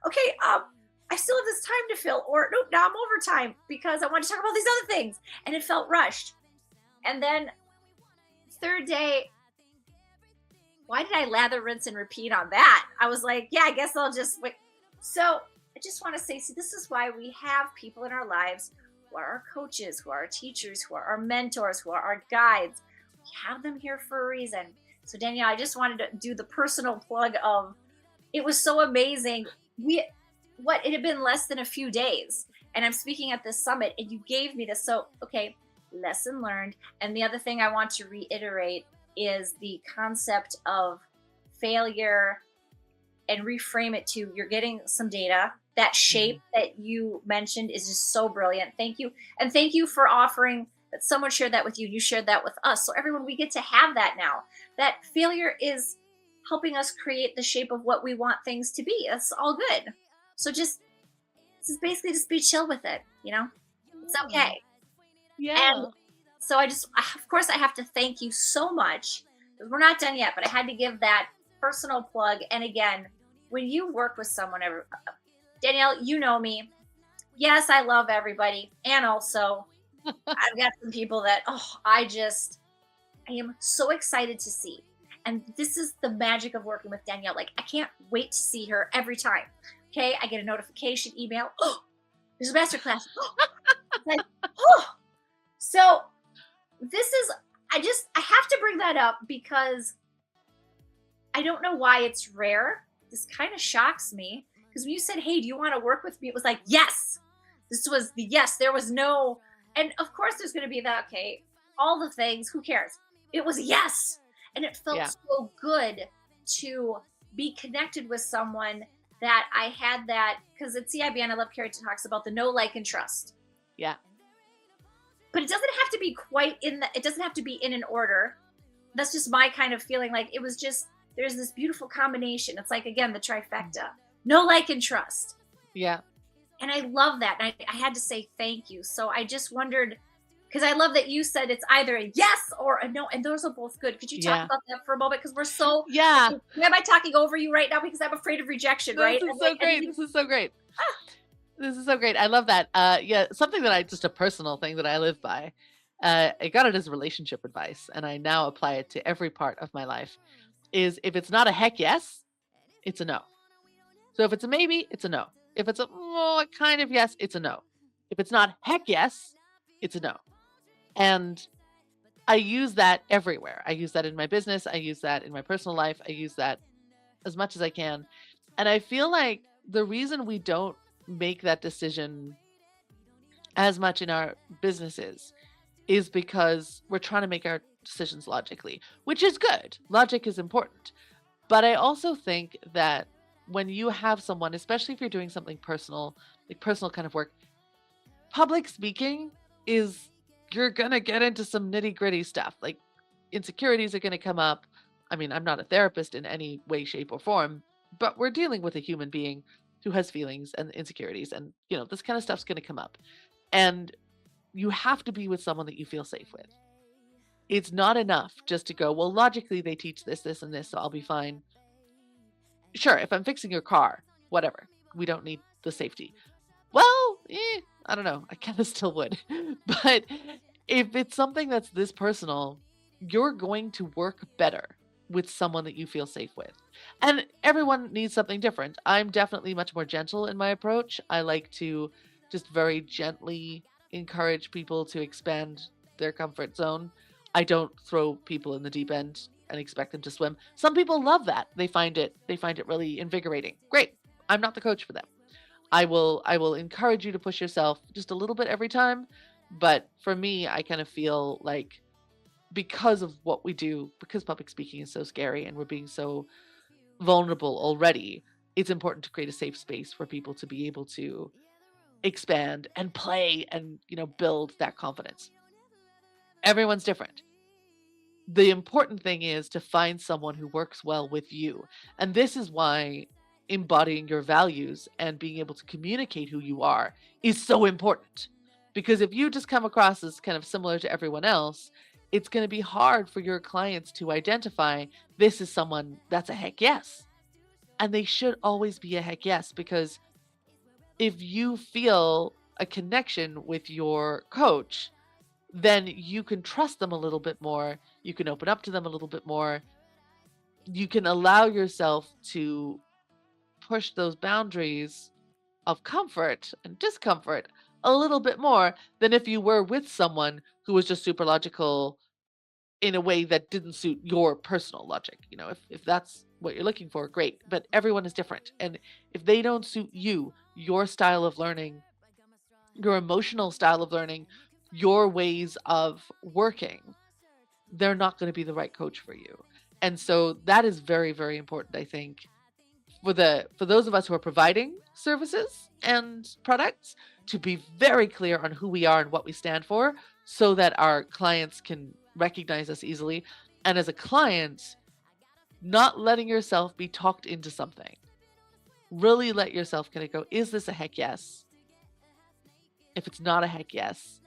okay, I still have this time to fill, or nope, now I'm overtime because I want to talk about these other things. And it felt rushed. And then, third day, why did I lather, rinse, and repeat on that? I was like, yeah, I guess I'll just wait. So I just want to say, see, this is why we have people in our lives who are our coaches, who are our teachers, who are our mentors, who are our guides. We have them here for a reason. So Danielle, I just wanted to do the personal plug of, it was so amazing. It had been less than a few days, and I'm speaking at this summit, and you gave me this. So, okay, lesson learned. And the other thing I want to reiterate is the concept of failure and reframe it to, you're getting some data. That shape that you mentioned is just so brilliant. Thank you. And thank you for offering that someone shared that with you. You shared that with us. So everyone, we get to have that now. That failure is helping us create the shape of what we want things to be. That's all good. So this is basically just be chill with it. It's okay. Yeah. And so of course, I have to thank you so much. We're not done yet, but I had to give that personal plug. And again, when you work with someone, Danielle, you know me. Yes, I love everybody. And also, I've got some people that, I am so excited to see. And this is the magic of working with Danielle. Like, I can't wait to see her every time. Okay, I get a notification email. There's a masterclass. So I have to bring that up because I don't know why it's rare. This kind of shocks me because when you said, hey, do you want to work with me? It was like, yes. This was the yes. There was no, and of course there's going to be that, okay, all the things, who cares? It was a yes. And it felt so good to be connected with someone that I had that, because at CIBN, I love Carrie talks about the know, like, and trust. Yeah. But it doesn't have to be it doesn't have to be in an order. That's just my kind of feeling. Like, it was just, there's this beautiful combination. It's like, again, the trifecta. Know, like, and trust. Yeah. And I love that. And I had to say thank you. So I just wondered, because I love that you said it's either a yes or a no, and those are both good. Could you talk about that for a moment? Because we're so, am I talking over you right now because I'm afraid of rejection, right? This is so great. This is so great. This is so great. I love that. Something that just a personal thing that I live by. I got it as relationship advice, and I now apply it to every part of my life, is if it's not a heck yes, it's a no. So if it's a maybe, it's a no. If it's a kind of yes, it's a no. If it's not heck yes, it's a no. And I use that everywhere. I use that in my business. I use that in my personal life. I use that as much as I can. And I feel like the reason we don't make that decision as much in our businesses is because we're trying to make our decisions logically, which is good. Logic is important. But I also think that when you have someone, especially if you're doing something personal, like personal kind of work, public speaking is, you're going to get into some nitty gritty stuff. Like, insecurities are going to come up. I mean, I'm not a therapist in any way, shape, or form, but we're dealing with a human being who has feelings and insecurities, and this kind of stuff's going to come up. And you have to be with someone that you feel safe with. It's not enough just to go, well, logically they teach this, this, and this, so I'll be fine. Sure, if I'm fixing your car, whatever, we don't need the safety. Well, I don't know. I kind of still would. But if it's something that's this personal, you're going to work better with someone that you feel safe with. And everyone needs something different. I'm definitely much more gentle in my approach. I like to just very gently encourage people to expand their comfort zone. I don't throw people in the deep end and expect them to swim. Some people love that. They find it really invigorating. Great. I'm not the coach for them. I will encourage you to push yourself just a little bit every time, but for me, I kind of feel like because of what we do, because public speaking is so scary and we're being so vulnerable already, it's important to create a safe space for people to be able to expand and play and, build that confidence. Everyone's different. The important thing is to find someone who works well with you. And this is why embodying your values and being able to communicate who you are is so important. Because if you just come across as kind of similar to everyone else, it's going to be hard for your clients to identify this is someone that's a heck yes. And they should always be a heck yes, because if you feel a connection with your coach, then you can trust them a little bit more. You can open up to them a little bit more. You can allow yourself to push those boundaries of comfort and discomfort a little bit more than if you were with someone who was just super logical in a way that didn't suit your personal logic. If that's what you're looking for, great. But everyone is different. And if they don't suit you, your style of learning, your emotional style of learning, your ways of working, they're not going to be the right coach for you. And so that is very, very important, I think, for those of us who are providing services and products, to be very clear on who we are and what we stand for, so that our clients can recognize us easily. And as a client, not letting yourself be talked into something. Really let yourself kind of go, is this a heck yes? If it's not a heck yes,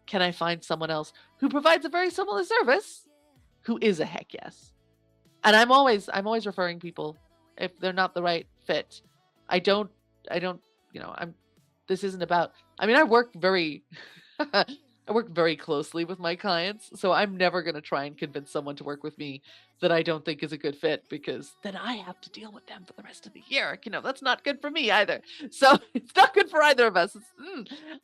can I find someone else who provides a very similar service who is a heck yes? And I'm always referring people if they're not the right fit. I don't, this isn't about, I work very, I work very closely with my clients. So I'm never going to try and convince someone to work with me that I don't think is a good fit, because then I have to deal with them for the rest of the year. That's not good for me either. So it's not good for either of us.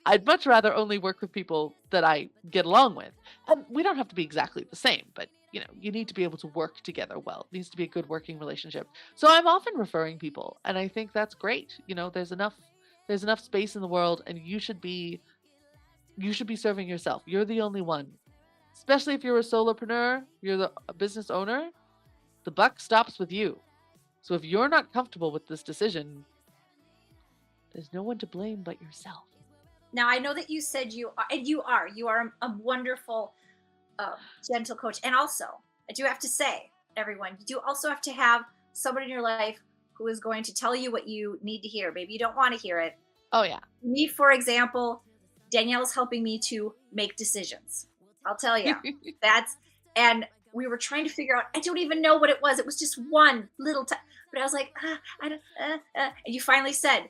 I'd much rather only work with people that I get along with. And we don't have to be exactly the same, but you need to be able to work together well. It needs to be a good working relationship. So I'm often referring people, and I think that's great. There's enough space in the world, and you should be serving yourself. You're the only one. Especially if you're a solopreneur, a business owner, the buck stops with you. So if you're not comfortable with this decision, there's no one to blame but yourself. Now I know that you said you are, and you are a wonderful, gentle coach. And also, I do have to say, everyone, you do also have to have someone in your life who is going to tell you what you need to hear. Maybe you don't want to hear it. Oh yeah. Me, for example, Danielle's helping me to make decisions. I'll tell you, and we were trying to figure out, I don't even know what it was. It was just one little time, but I was like, I don't, and you finally said,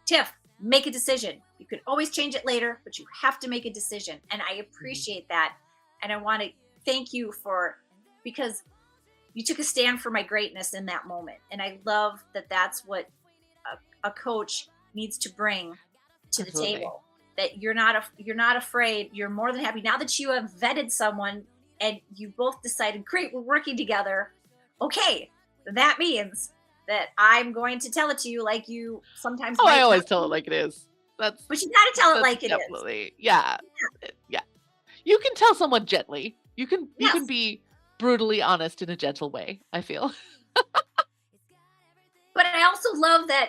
Tiff, make a decision. You can always change it later, but you have to make a decision. And I appreciate that. And I want to thank you because you took a stand for my greatness in that moment. And I love that that's what a coach needs to bring to Absolutely. the table. That you're not afraid. You're more than happy now that you have vetted someone and you both decided, great, we're working together. Okay, that means that I'm going to tell it to you like you sometimes Oh, I might not, always tell it like it is. That's but you got to tell it that's like it is. definitely, yeah. Yeah. You can tell someone gently. You can Yes, be brutally honest in a gentle way, I feel. but I also love that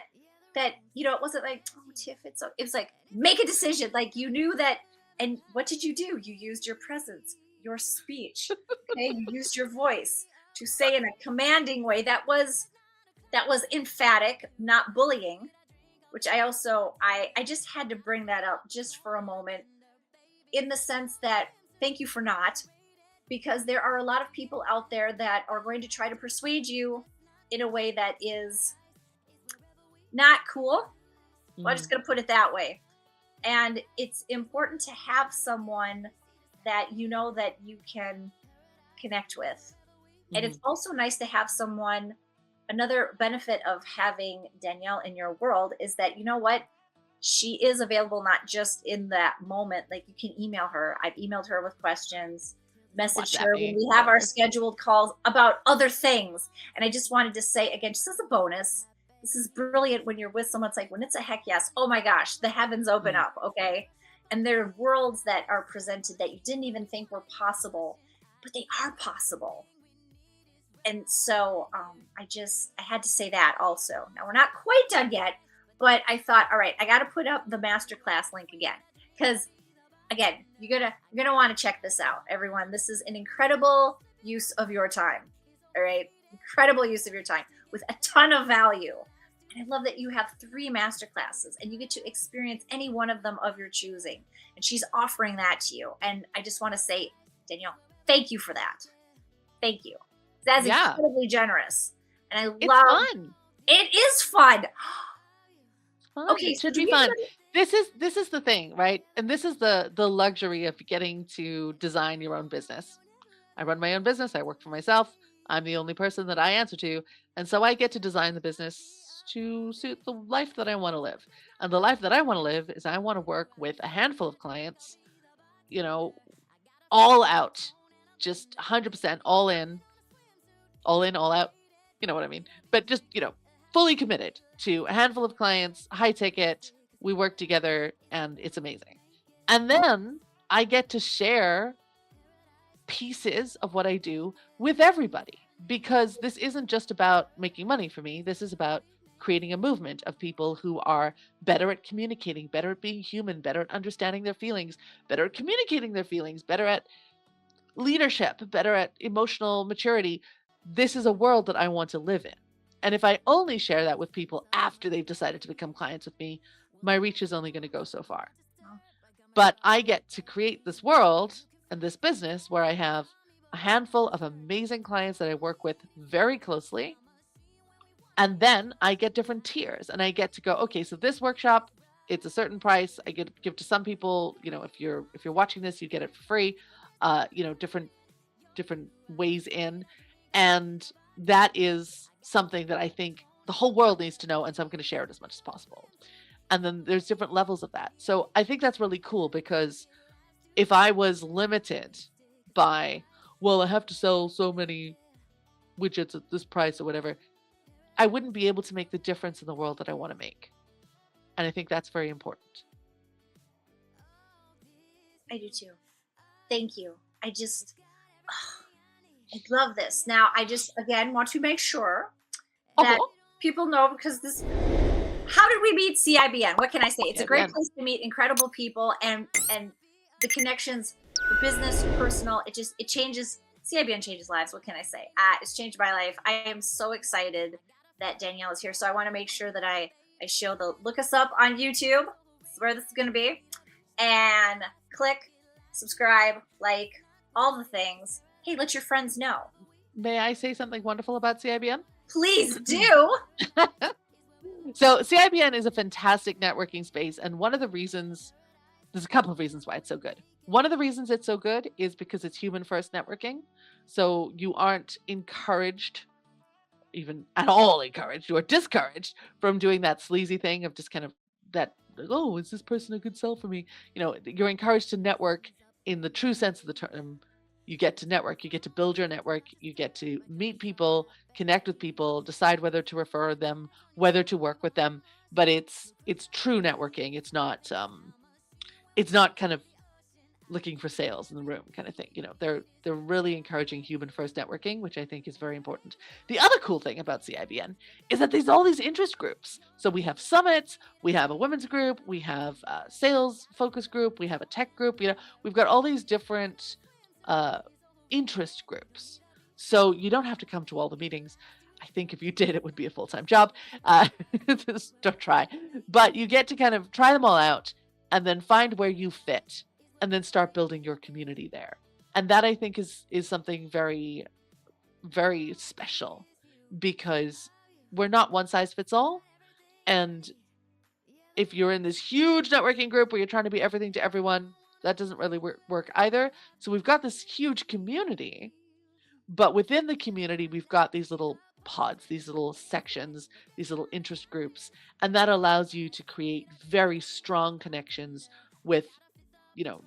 it wasn't like, oh Tiff, it was like, make a decision. Like you knew that, and what did you do? You used your presence, your speech. Okay, you used your voice to say in a commanding way that was emphatic, not bullying, which I just had to bring that up just for a moment, in the sense that thank you for not, because there are a lot of people out there that are going to try to persuade you in a way that is not cool. Well, I'm Mhm. just going to put it that way. And it's important to have someone that you know that you can connect with. And it's Mhm. also nice to have someone. Another benefit of having Danielle in your world is that, you know what? She is available not just in that moment. Like, you can email her. I've emailed her with questions, messaged WhatsApp her when me, we have our whatever. scheduled calls about other things. And I just wanted to say again, just as a bonus, this is brilliant when you're with someone. It's like when it's a heck yes, oh my gosh, the heavens open Mhm. up. Okay. And there are worlds that are presented that you didn't even think were possible, but they are possible. And so I had to say that also. Now we're not quite done yet, but I thought, all right, I got to put up the masterclass link again because again, you're gonna want to check this out, everyone. This is an incredible use of your time. All right, incredible use of your time with a ton of value. And I love that you have 3 masterclasses and you get to experience any one of them of your choosing. And she's offering that to you. And I just want to say, Danielle, thank you for that. Thank you. That's Yeah, incredibly generous. And I it's love fun. it is fun. It's fun. Okay, It so should do be we have fun. any This is the thing, right? And this is the luxury of getting to design your own business. I run my own business. I work for myself. I'm the only person that I answer to, and so I get to design the business to suit the life that I want to live. And the life that I want to live is I want to work with a handful of clients, you know, all out, just 100% all in, all out. You know what I mean? But just, fully committed to a handful of clients, high ticket. We work together and it's amazing. And then I get to share pieces of what I do with everybody because this isn't just about making money for me. This is about creating a movement of people who are better at communicating, better at being human, better at understanding their feelings, better at communicating their feelings, better at leadership, better at emotional maturity. This is a world that I want to live in. And if I only share that with people after they've decided to become clients with me, my reach is only going to go so far. oh, But I get to create this world and this business where I have a handful of amazing clients that I work with very closely. And then I get different tiers and I get to go, okay, so this workshop, it's a certain price. I get give to some people, if you're watching this, you get it for free. Different ways in. And that is something that I think the whole world needs to know. And so I'm going to share it as much as possible. And then there's different levels of that. So I think that's really cool because if I was limited by, well, I have to sell so many widgets at this price or whatever, I wouldn't be able to make the difference in the world that I want to make. And I think that's very important. I do too. Thank you. I love this. Now I just again want to make sure that Oh, people know because this how did we meet CIBN? What can I say? It's a yeah, yeah. great place to meet incredible people and the connections for business, personal. It changes CIBN changes lives. What can I say? It's changed my life. I am so excited that Danielle is here. So I want to make sure that I show the look us up on YouTube. This is where this is going to be, and click subscribe, like all the things. Hey, let your friends know. May I say something wonderful about CIBN? Please do. So CIBN is a fantastic networking space. And one of the reasons, there's a couple of reasons why it's so good. One of the reasons it's so good is because it's human first networking. So you aren't encouraged, even at all encouraged, you are discouraged from doing that sleazy thing of just kind of that, oh, is this person a good sell for me? You're encouraged to network in the true sense of the term. You get to network, you get to build your network, you get to meet people, connect with people, decide whether to refer them, whether to work with them. But it's true networking. It's not kind of looking for sales in the room kind of thing. They're really encouraging human first networking, which I think is very important. The other cool thing about CIBN is that there's all these interest groups. So we have summits, we have a women's group, we have a sales focus group, we have a tech group. We've got all these different uh, interest groups. So you don't have to come to all the meetings. I think if you did, it would be a full-time job. Uh, just don't try. But you get to kind of try them all out and then find where you fit and then start building your community there. And that I think is something very, very special because we're not one size fits all. And if you're in this huge networking group where you're trying to be everything to everyone, that doesn't really work either. So we've got this huge community But within the community, we've got these little pods, these little sections, these little interest groups, and that allows you to create very strong connections with,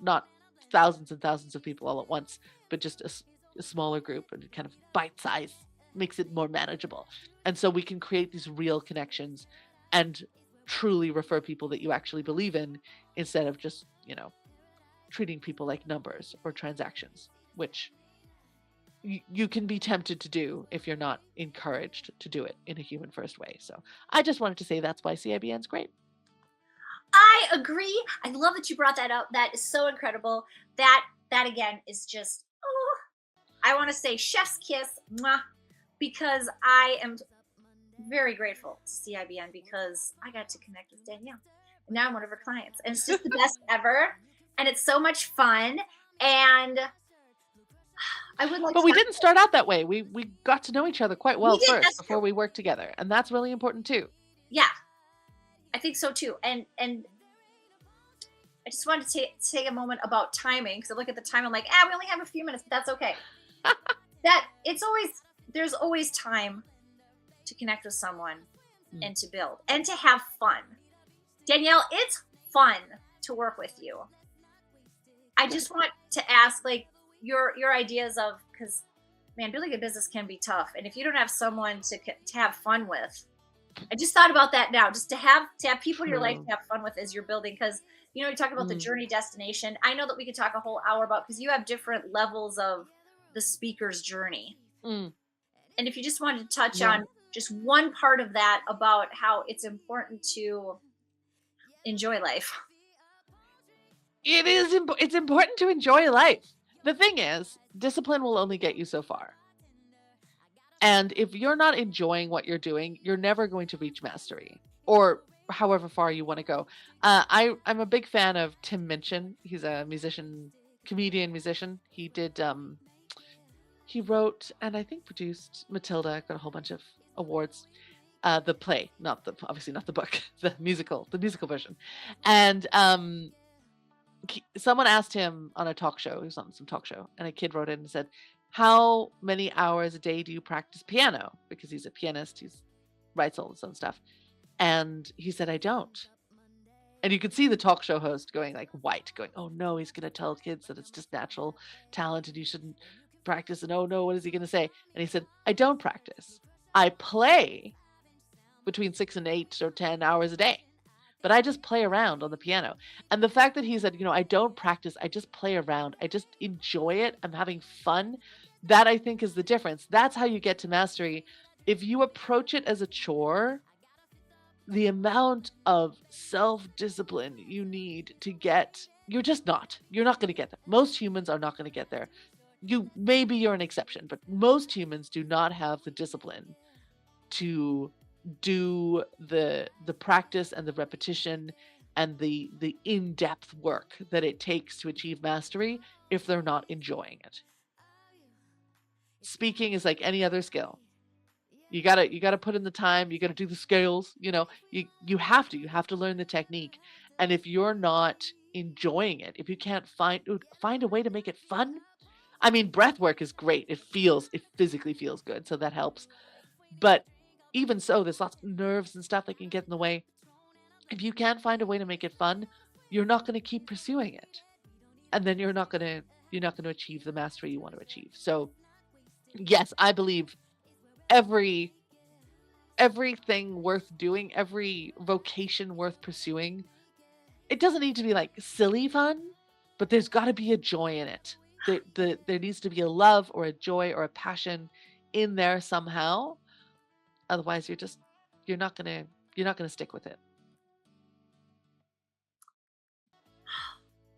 not thousands and thousands of people all at once, but just a smaller group, and kind of bite size makes it more manageable. And so we can create these real connections and truly refer people that you actually believe in, instead of just, treating people like numbers or transactions, which you can be tempted to do if you're not encouraged to do it in a human first way. So I just wanted to say that's why CIBN's great. I agree. I love that you brought that up. That is so incredible. That again is just, oh, I want to say chef's kiss, mwah, because I am very grateful to CIBN because I got to connect with Danielle. And now I'm one of her clients. And it's just the best ever. And it's so much fun. And I would like But to we talk- didn't start out that way. We got to know each other quite well We did, first that's before true. we worked together, and that's really important too. Yeah, I think so too. And I just wanted to take a moment about timing, because I look at the time, I'm like, we only have a few minutes, but that's okay. There's always time to connect with someone and to build and to have fun. Danielle, it's fun to work with you. I just want to ask, like, your ideas of, because man, building a business can be tough, and if you don't have someone to have fun with, I just thought about that now, just to have people in your life to have fun with as you're building, because you talk about the journey destination. I know that we could talk a whole hour about, because you have different levels of the speaker's journey. And if you just wanted to touch on just one part of that, about how it's important to enjoy life. It's important to enjoy life. The thing is, discipline will only get you so far. And if you're not enjoying what you're doing, you're never going to reach mastery, or however far you want to go. I'm a big fan of Tim Minchin. He's a comedian musician. He wrote and I think produced Matilda, got a whole bunch of awards. The play, obviously not the book, the musical version. And someone asked him on a talk show, he was on some talk show, and a kid wrote in and said, how many hours a day do you practice piano? Because he's a pianist, he writes all his own stuff. And he said, I don't. And you could see the talk show host going like white, going, oh no, he's going to tell kids that it's just natural talent and you shouldn't practice. And oh no, what is he going to say? And he said, I don't practice. I play between 6 and 8 or 10 hours a day, but I just play around on the piano. And the fact that he said, I don't practice, I just play around, I just enjoy it, I'm having fun, that I think is the difference. That's how you get to mastery. If you approach it as a chore, the amount of self-discipline you need to get, you're not going to get there. Most humans are not going to get there. Maybe you're an exception, but most humans do not have the discipline to do the practice and the repetition and the in-depth work that it takes to achieve mastery if they're not enjoying it. Speaking is like any other skill. You gotta put in the time, you gotta do the scales, you have to learn the technique. And if you're not enjoying it, if you can't find a way to make it fun, I mean, breath work is great. It physically feels good, so that helps. But even so, there's lots of nerves and stuff that can get in the way. If you can't find a way to make it fun, you're not going to keep pursuing it. And then you're not going to achieve the mastery you want to achieve. So yes, I believe everything worth doing, every vocation worth pursuing, it doesn't need to be like silly fun, but there's got to be a joy in it. There needs to be a love or a joy or a passion in there somehow. Otherwise, you're not gonna stick with it.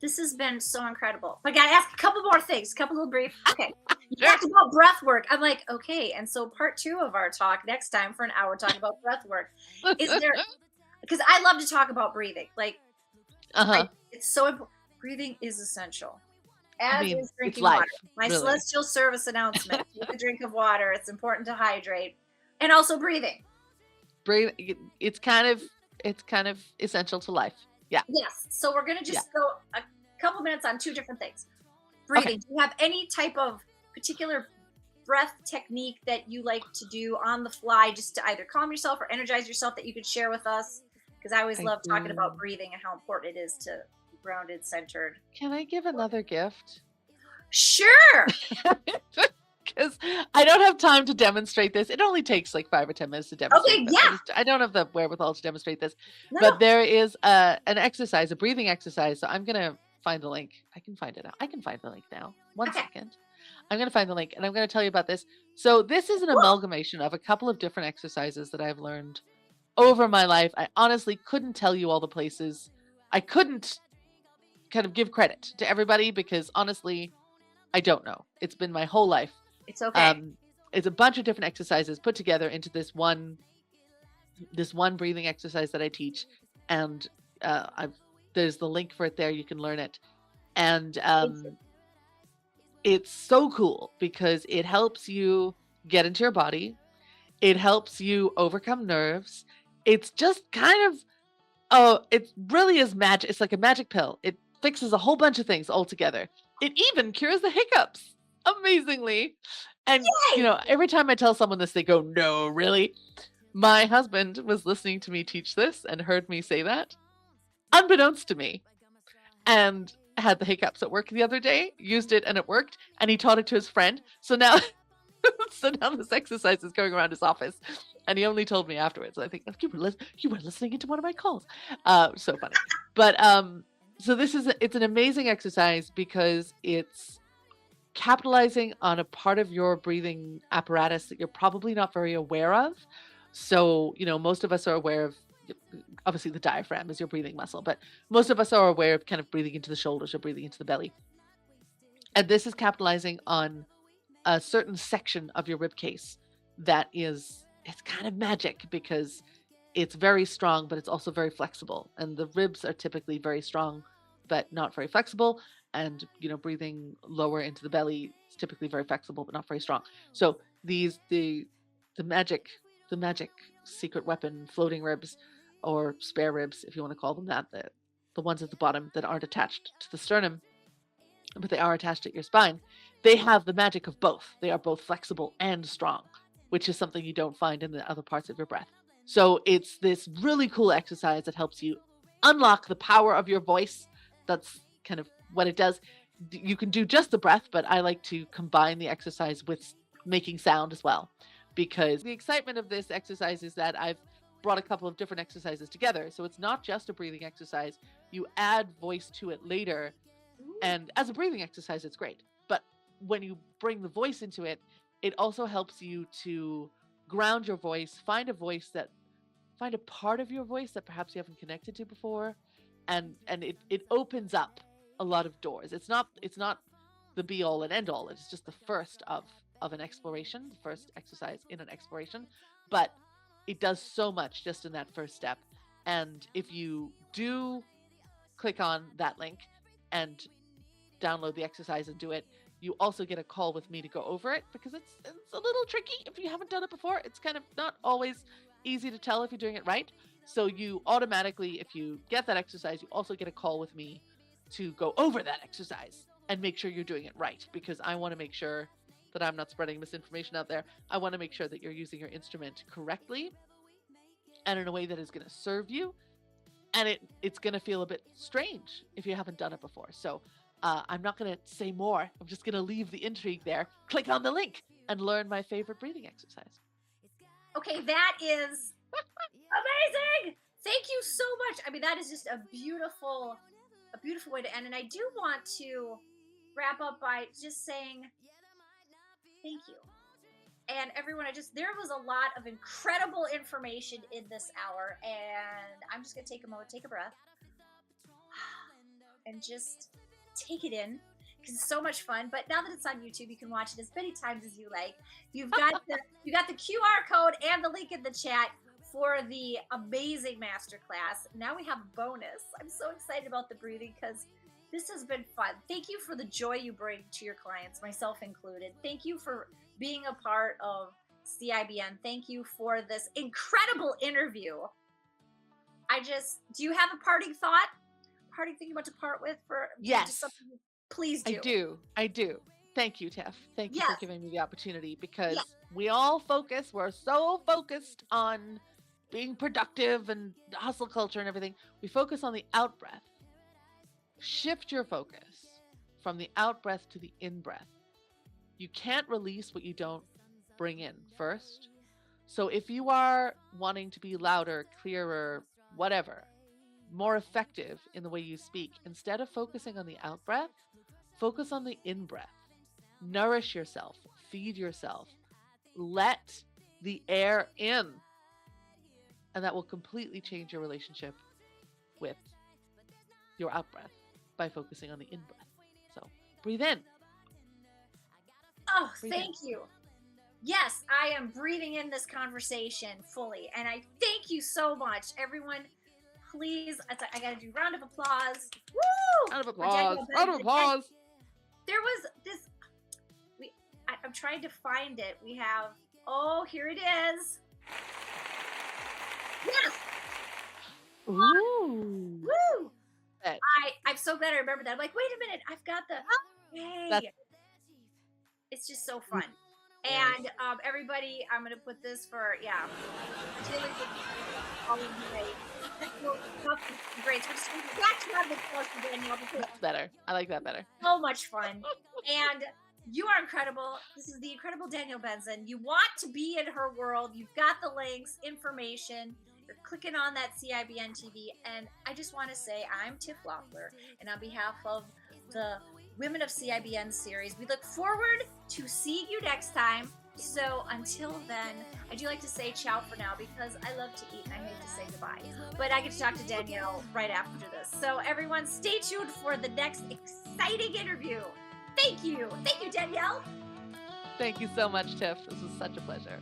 This has been so incredible. But I gotta ask a couple more things, a couple little brief. Okay. You talked about breath work. I'm like, okay. And so part 2 of our talk next time for an hour, talking about breath work. Is there, because I love to talk about breathing. Like, it's so important. Breathing is essential. As is drinking water. My really. Celestial service announcement. Take a drink of water. It's important to hydrate. And also breathing. It's kind of essential to life. Yeah. Yes. So we're gonna just go a couple minutes on 2 different things. Breathing. Okay. Do you have any type of particular breath technique that you like to do on the fly just to either calm yourself or energize yourself that you could share with us? Because I always I love talking about do. breathing and how important it is to be grounded, centered. Can I give another gift? Sure. Because I don't have time to demonstrate this. It only takes like 5 or 10 minutes to demonstrate, Okay. but Yeah. I don't have the wherewithal to demonstrate this. No, no. But there is an exercise, a breathing exercise. So I'm gonna find the link. I can find it. I can find the link now. One Okay. second. I'm gonna find the link and I'm gonna tell you about this. So this is an Whoa. amalgamation of a couple of different exercises that I've learned over my life. I honestly couldn't tell you all the places. I couldn't kind of give credit to everybody because honestly, I don't know. It's been my whole life. It's okay. Um, it's a bunch of different exercises put together into this one breathing exercise that I teach, and there's the link for it there. You can learn it, and Thank you. it's so cool because it helps you get into your body. It helps you overcome nerves. It's just kind of it really is magic. It's like a magic pill. It fixes a whole bunch of things altogether. It even cures the hiccups amazingly. And Yay. every time I tell someone this, they go, "No, really?" My husband was listening to me teach this and heard me say that, unbeknownst to me, and had the hiccups at work the other day, used it and it worked, and he taught it to his friend. So now so now this exercise is going around his office, and he only told me afterwards. I think, "Oh, you were listening into one of my calls." So funny. But so it's an amazing exercise because it's capitalizing on a part of your breathing apparatus that you're probably not very aware of. So, most of us are aware of, obviously the diaphragm is your breathing muscle, but most of us are aware of kind of breathing into the shoulders or breathing into the belly. And this is capitalizing on a certain section of your rib case it's kind of magic because it's very strong, but it's also very flexible. And the ribs are typically very strong, but not very flexible. And, breathing lower into the belly is typically very flexible, but not very strong. So the magic, the magic secret weapon, floating ribs or spare ribs, if you want to call them that, the ones at the bottom that aren't attached to the sternum, but they are attached at your spine, they have the magic of both. They are both flexible and strong, which is something you don't find in the other parts of your breath. So it's this really cool exercise that helps you unlock the power of your voice. That's kind of what it does. You can do just the breath, but I like to combine the exercise with making sound as well, because the excitement of this exercise is that I've brought a couple of different exercises together. So it's not just a breathing exercise. You add voice to it later. Ooh. And as a breathing exercise, it's great. But when you bring the voice into it, it also helps you to ground your voice, find a part of your voice that perhaps you haven't connected to before. And it opens up a lot of doors. It's not the be all and end all. It's just the first of an exploration, the first exercise in an exploration. But it does so much just in that first step. And if you do click on that link and download the exercise and do it, you also get a call with me to go over it, because it's a little tricky if you haven't done it before. It's kind of not always easy to tell if you're doing it right. So you automatically, if you get that exercise, you also get a call with me to go over that exercise and make sure you're doing it right, because I want to make sure that I'm not spreading misinformation out there. I want to make sure that you're using your instrument correctly and in a way that is going to serve you. And it's going to feel a bit strange if you haven't done it before. So I'm not going to say more. I'm just going to leave the intrigue there. Click on the link and learn my favorite breathing exercise. Okay, that is amazing. Thank you so much. I mean, that is just a beautiful way to end. And I do want to wrap up by just saying thank you. And everyone, there was a lot of incredible information in this hour. And I'm just going to take a moment, take a breath, and just take it in, because it's so much fun. But now that it's on YouTube, you can watch it as many times as you like. You got the QR code and the link in the chat for the amazing masterclass. Now we have a bonus. I'm so excited about the breathing because this has been fun. Thank you for the joy you bring to your clients, myself included. Thank you for being a part of CIBN. Thank you for this incredible interview. Do you have a parting thought? Parting thing you want to part with for Yes, something? Please do. I do. Thank you, Tiff. Thank you for Yes. giving me the opportunity Yes. because we're so focused on being productive and hustle culture and everything. We focus on the out breath. Shift your focus from the out breath to the in breath. You can't release what you don't bring in first. So if you are wanting to be louder, clearer, whatever, more effective in the way you speak, instead of focusing on the out breath, focus on the in breath. Nourish yourself, feed yourself, let the air in, and that will completely change your relationship with your out breath by focusing on the in breath. So breathe in. Oh, Breathe in. thank you. Yes, I am breathing in this conversation fully. And I thank you so much. Everyone, please, I got to do round of applause. Woo! Round of For Danielle applause. Round of Benzon. applause. There was this, I'm trying to find it. We have, oh, here it is. Yes! Ooh. Woo! That- I'm so glad I remembered that. I'm like, wait a minute, I've got the, hey. That's- It's just so fun. Yes. And everybody, I'm gonna put this for dealing with all of my grades. We're just gonna go back to the course for Danielle because That's better. I like that better. so much fun. And you are incredible. This is the incredible Danielle Benzon. You want to be in her world. You've got the links, information. You're clicking on that CIBN TV. And I just want to say I'm Tiff Loeffler. And on behalf of the Women of CIBN series, we look forward to seeing you next time. So until then, I do like to say ciao for now because I love to eat and I hate to say goodbye. But I get to talk to Danielle right after this. So everyone, stay tuned for the next exciting interview. Thank you. Thank you, Danielle. Thank you so much, Tiff. This was such a pleasure.